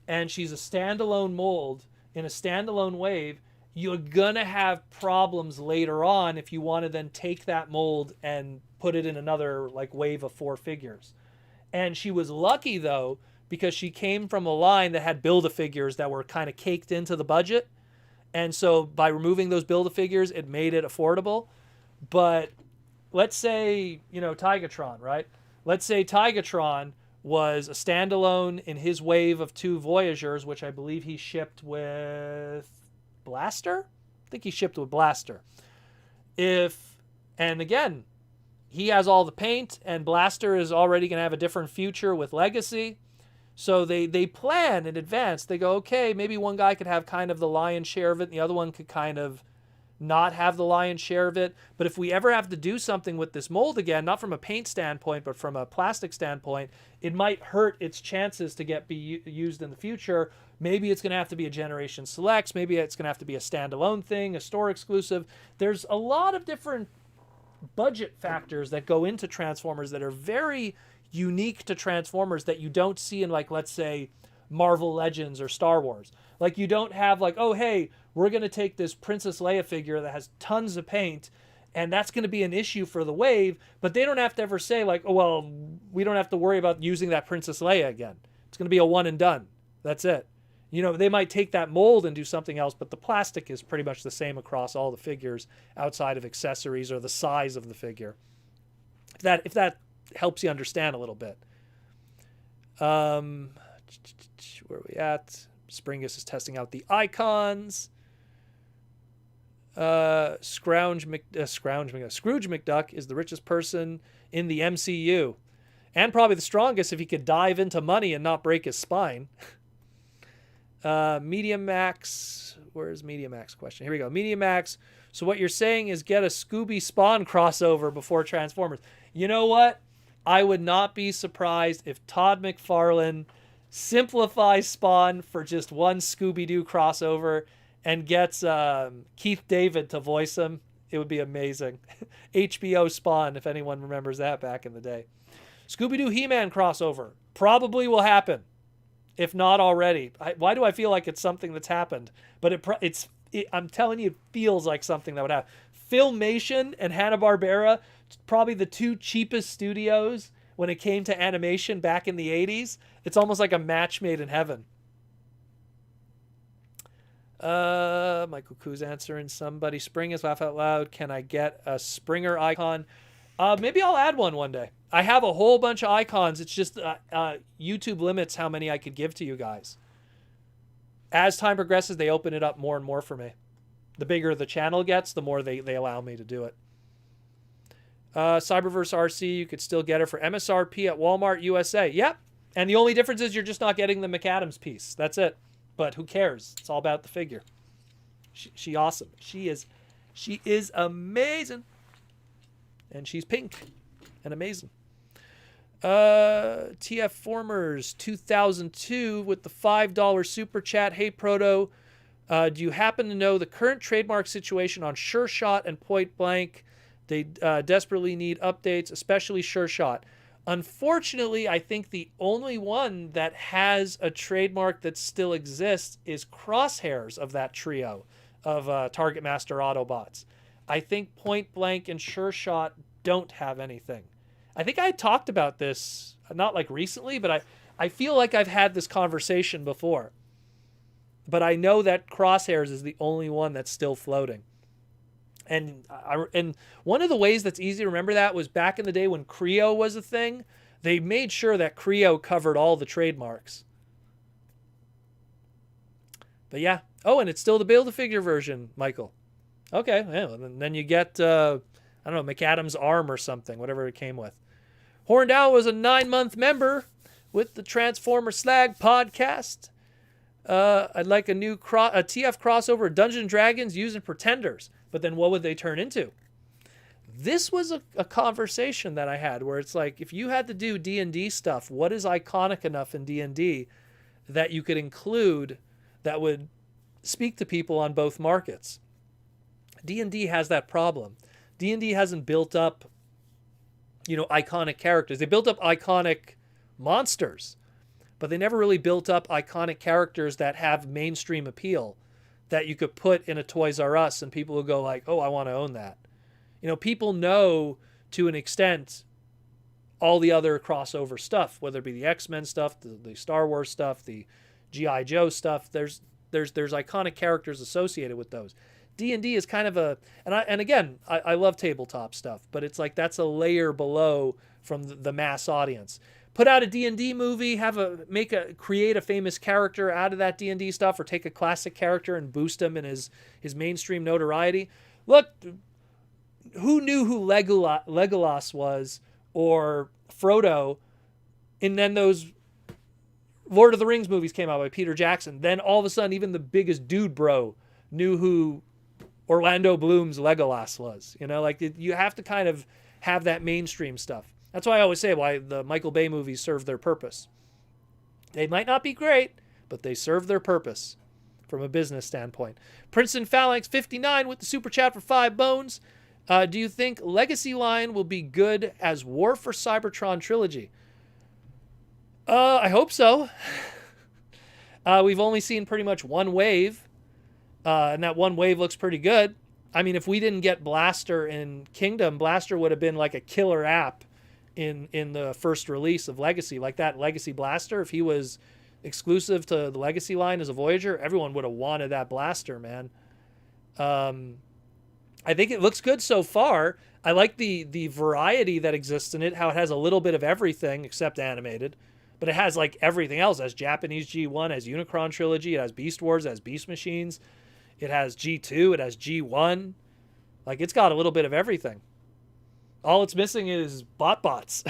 and she's a standalone mold in a standalone wave, you're gonna have problems later on if you want to then take that mold and put it in another like wave of 4 figures. And she was lucky though, because she came from a line that had Build-A-Figures that were kind of caked into the budget. And so by removing those Build-A-Figures, it made it affordable. But let's say, Tigatron, right? Let's say Tigatron was a standalone in his wave of 2 Voyagers, which I believe he shipped with Blaster? I think he shipped with Blaster. And again, he has all the paint, and Blaster is already going to have a different future with Legacy. So they plan in advance. They go, okay, maybe one guy could have kind of the lion's share of it, and the other one could kind of not have the lion's share of it. But if we ever have to do something with this mold again, not from a paint standpoint, but from a plastic standpoint, it might hurt its chances to be used in the future. Maybe it's going to have to be a Generation Selects. Maybe it's going to have to be a standalone thing, a store exclusive. There's a lot of different budget factors that go into Transformers that are very unique to Transformers that you don't see in, like, let's say, Marvel Legends or Star Wars. Like, you don't have like, oh, hey, we're going to take this Princess Leia figure that has tons of paint, and that's going to be an issue for the wave, but they don't have to ever say like, oh, well, we don't have to worry about using that Princess Leia again. It's going to be a one and done. That's it. They might take that mold and do something else, but the plastic is pretty much the same across all the figures outside of accessories or the size of the figure. If that helps you understand a little bit. Where are we at? Springus is testing out the icons. Scrooge McDuck is the richest person in the MCU. And probably the strongest if he could dive into money and not break his spine. Medium Max. Where's Medium Max question? Here we go. Medium Max. So what you're saying is get a Scooby Spawn crossover before Transformers. You know what? I would not be surprised if Todd McFarlane simplifies Spawn for just one Scooby-Doo crossover and gets Keith David to voice him. It would be amazing. HBO Spawn, if anyone remembers that back in the day. Scooby-Doo He-Man crossover probably will happen, if not already. Why do I feel like it's something that's happened? But I'm telling you, it feels like something that would happen. Filmation and Hanna-Barbera, probably the 2 cheapest studios when it came to animation back in the 80s. It's almost like a match made in heaven. Michael Koo's answering somebody. Spring is laugh out loud. Can I get a Springer icon? Maybe I'll add one day. I have a whole bunch of icons. It's just YouTube limits how many I could give to you guys. As time progresses, they open it up more and more for me. The bigger the channel gets, the more they allow me to do it. Cyberverse RC, you could still get it for MSRP at Walmart USA. Yep. And the only difference is you're just not getting the McAdams piece. That's it. But who cares? It's all about the figure. She awesome. She is amazing. And she's pink and amazing. TF Formers 2002 with the $5 super chat. Hey Proto, do you happen to know the current trademark situation on Sure Shot and Point Blank? They desperately need updates, especially Sure Shot. Unfortunately, I think the only one that has a trademark that still exists is Crosshairs of that trio of Target Master Autobots. I think Point Blank and Sure Shot don't have anything. I think I talked about this, not like recently, but I feel like I've had this conversation before. But I know that Crosshairs is the only one that's still floating. And one of the ways that's easy to remember that was back in the day when Creo was a thing. They made sure that Creo covered all the trademarks. But yeah. Oh, and it's still the Build-A-Figure version, Michael. Okay. Yeah, and then you get, I don't know, McAdams' arm or something, whatever it came with. Horned Owl was a 9-month member with the Transformer Slag podcast. I'd like a new a TF crossover of Dungeons & Dragons using Pretenders. But then what would they turn into? This was a conversation that I had where it's like, if you had to do D&D stuff, what is iconic enough in D&D that you could include that would speak to people on both markets? D&D has that problem. D&D hasn't built up, iconic characters. They built up iconic monsters, but they never really built up iconic characters that have mainstream appeal that you could put in a Toys R Us and people will go like, oh, I want to own that. You know, people know to an extent all the other crossover stuff, whether it be the X-Men stuff, the Star Wars stuff, the G.I. Joe stuff. There's iconic characters associated with those. D&D is kind of a, and again, I love tabletop stuff, but it's like that's a layer below from the mass audience. Put out a D&D movie, create a famous character out of that D&D stuff, or take a classic character and boost him in his mainstream notoriety. Look, who knew who Legolas was or Frodo, and then those Lord of the Rings movies came out by Peter Jackson. Then all of a sudden, even the biggest dude bro knew who Orlando Bloom's Legolas was. You know, like you have to kind of have that mainstream stuff. That's why I always say why the Michael Bay movies serve their purpose. They might not be great, but they serve their purpose from a business standpoint. Princeton Phalanx 59 with the super chat for 5 bones. Do you think Legacy line will be good as War for Cybertron trilogy? I hope so. We've only seen pretty much one wave, and that one wave looks pretty good. I mean, if we didn't get Blaster in Kingdom, Blaster would have been like a killer app in the first release of Legacy. Like that Legacy Blaster, if he was exclusive to the Legacy line as a Voyager, everyone would have wanted that Blaster, man. I think it looks good so far. I like the variety that exists in it, how it has a little bit of everything except animated. But it has like everything else. It has Japanese G1, it has Unicron Trilogy, it has Beast Wars, it has Beast Machines, it has G2, it has G1. Like it's got a little bit of everything. All it's missing is bots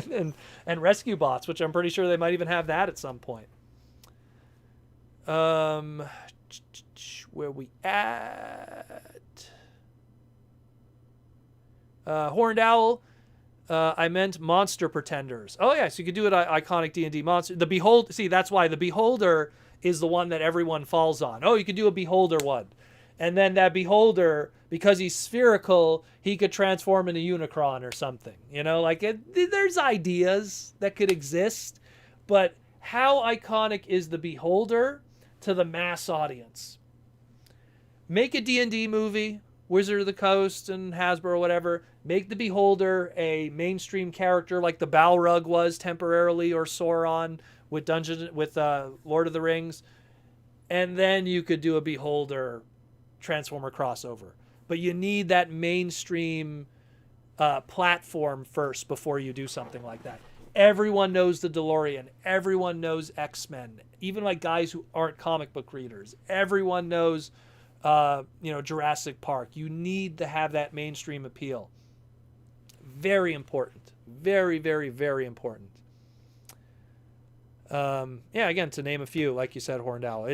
and rescue bots, which I'm pretty sure they might even have that at some point. Where we at? Horned Owl. I meant Monster Pretenders. Oh yeah, so you could do it iconic D&D monster. The Behold. See, that's why the Beholder is the one that everyone falls on. Oh, you could do a Beholder one. And then that Beholder, because he's spherical, he could transform into Unicron or something. You know, like there's ideas that could exist, but how iconic is the Beholder to the mass audience? Make a D&D movie, Wizard of the Coast and Hasbro or whatever. Make the Beholder a mainstream character like the Balrog was temporarily, or Sauron with Lord of the Rings. And then you could do a Beholder Transformer crossover. But you need that mainstream platform first before you do something like that. Everyone knows the DeLorean. Everyone knows X-Men. Even like guys who aren't comic book readers. Everyone knows Jurassic Park. You need to have that mainstream appeal. Very important. Very, very, very important. Again, to name a few, like you said, Horned Owl.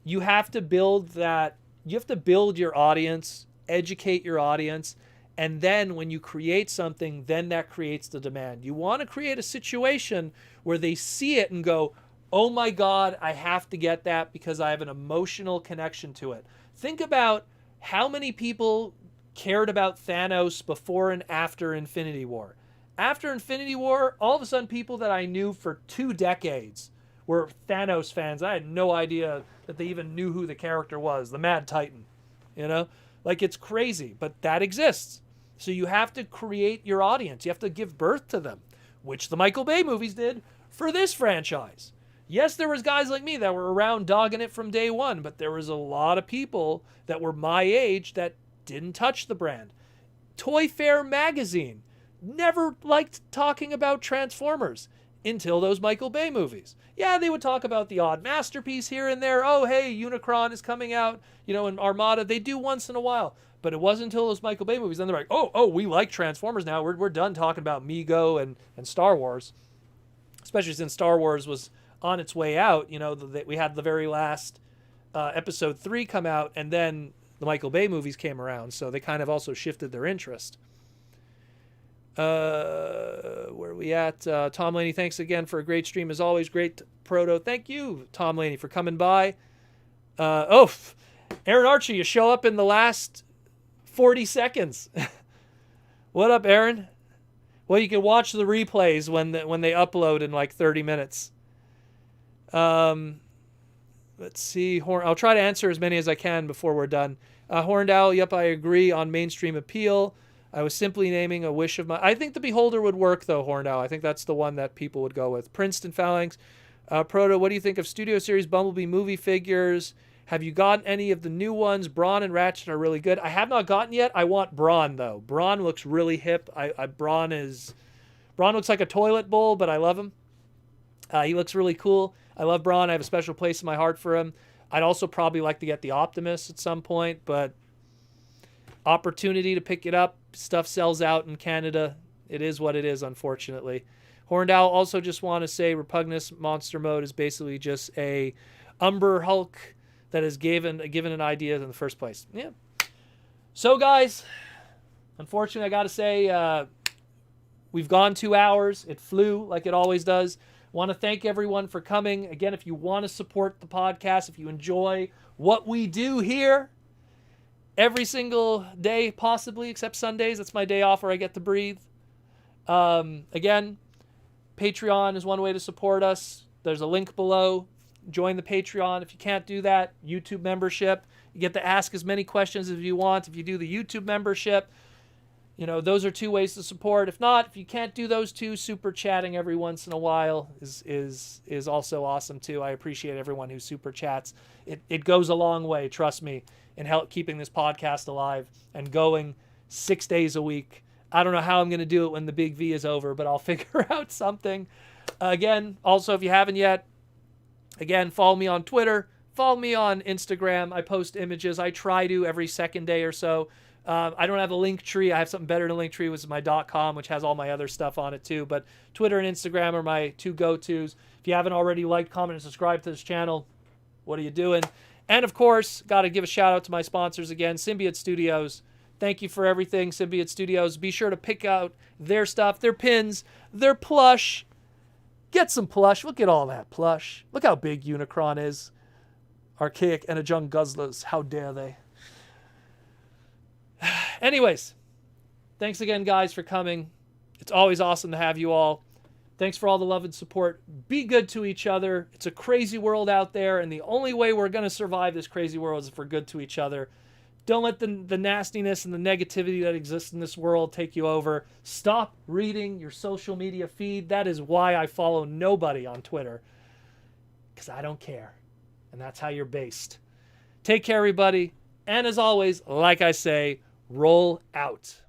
You have to build that. You have to build your audience, educate your audience, and then when you create something, then that creates the demand. You want to create a situation where they see it and go, oh my God, I have to get that because I have an emotional connection to it. Think about how many people cared about Thanos before and after Infinity War. After Infinity War, all of a sudden people that I knew for 2 decades were Thanos fans. I had no idea that they even knew who the character was, the Mad Titan. You know? Like, it's crazy, but that exists. So you have to create your audience. You have to give birth to them, which the Michael Bay movies did for this franchise. Yes, there was guys like me that were around dogging it from day one, but there was a lot of people that were my age that didn't touch the brand. Toy Fair magazine never liked talking about Transformers until those Michael Bay movies. Yeah, they would talk about the odd masterpiece here and there. Oh, hey, Unicron is coming out, in Armada. They do once in a while. But it wasn't until those Michael Bay movies. Then they're like, oh, we like Transformers now. We're done talking about Mego and Star Wars. Especially since Star Wars was on its way out. We had the very last episode 3 come out, and then the Michael Bay movies came around. So they kind of also shifted their interest. Where are we at? Tom Laney, thanks again for a great stream as always. Great proto. Thank you, Tom Laney, for coming by. Aaron Archie, you show up in the last 40 seconds. What up, Aaron? Well, you can watch the replays when they upload in like 30 minutes. Let's see. I'll try to answer as many as I can before we're done. Horned Owl, yep, I agree on mainstream appeal. I was simply naming a wish of my... I think the Beholder would work, though, Horned Owl. I think that's the one that people would go with. Princeton Phalanx. Proto, what do you think of Studio Series Bumblebee movie figures? Have you gotten any of the new ones? Brawn and Ratchet are really good. I have not gotten yet. I want Brawn, though. Brawn looks really hip. Brawn looks like a toilet bowl, but I love him. He looks really cool. I love Brawn. I have a special place in my heart for him. I'd also probably like to get the Optimus at some point, but opportunity to pick it up. Stuff sells out in Canada. It is what it is, unfortunately. Horned Owl, also just want to say Repugnus Monster Mode is basically just a Umber Hulk that is given an idea in the first place. Yeah. So, guys, unfortunately, I got to say, we've gone 2 hours. It flew like it always does. Want to thank everyone for coming. Again, if you want to support the podcast, if you enjoy what we do here every single day, possibly, except Sundays. That's my day off where I get to breathe. Again, Patreon is one way to support us. There's a link below. Join the Patreon. If you can't do that, YouTube membership. You get to ask as many questions as you want. If you do the YouTube membership, those are 2 ways to support. If not, if you can't do those 2, super chatting every once in a while is also awesome too. I appreciate everyone who super chats. It goes a long way, trust me, in keeping this podcast alive and going 6 days a week. I don't know how I'm going to do it when the big V is over, but I'll figure out something. Again, also, if you haven't yet, follow me on Twitter. Follow me on Instagram. I post images. I try to every second day or so. I don't have a link tree. I have something better than a link tree, which is my .com, which has all my other stuff on it too. But Twitter and Instagram are my 2 go-tos. If you haven't already liked, comment, and subscribed to this channel, what are you doing? And of course, got to give a shout out to my sponsors again, Symbiote Studios. Thank you for everything, Symbiote Studios. Be sure to pick out their stuff, their pins, their plush. Get some plush. Look at all that plush. Look how big Unicron is. Archaic and Energon Guzzlers. How dare they? Anyways, thanks again, guys, for coming. It's always awesome to have you all. Thanks for all the love and support. Be good to each other. It's a crazy world out there, and the only way we're going to survive this crazy world is if we're good to each other. Don't let the nastiness and the negativity that exists in this world take you over. Stop reading your social media feed. That is why I follow nobody on Twitter, because I don't care, and that's how you're based. Take care, everybody, and as always, like I say, roll out.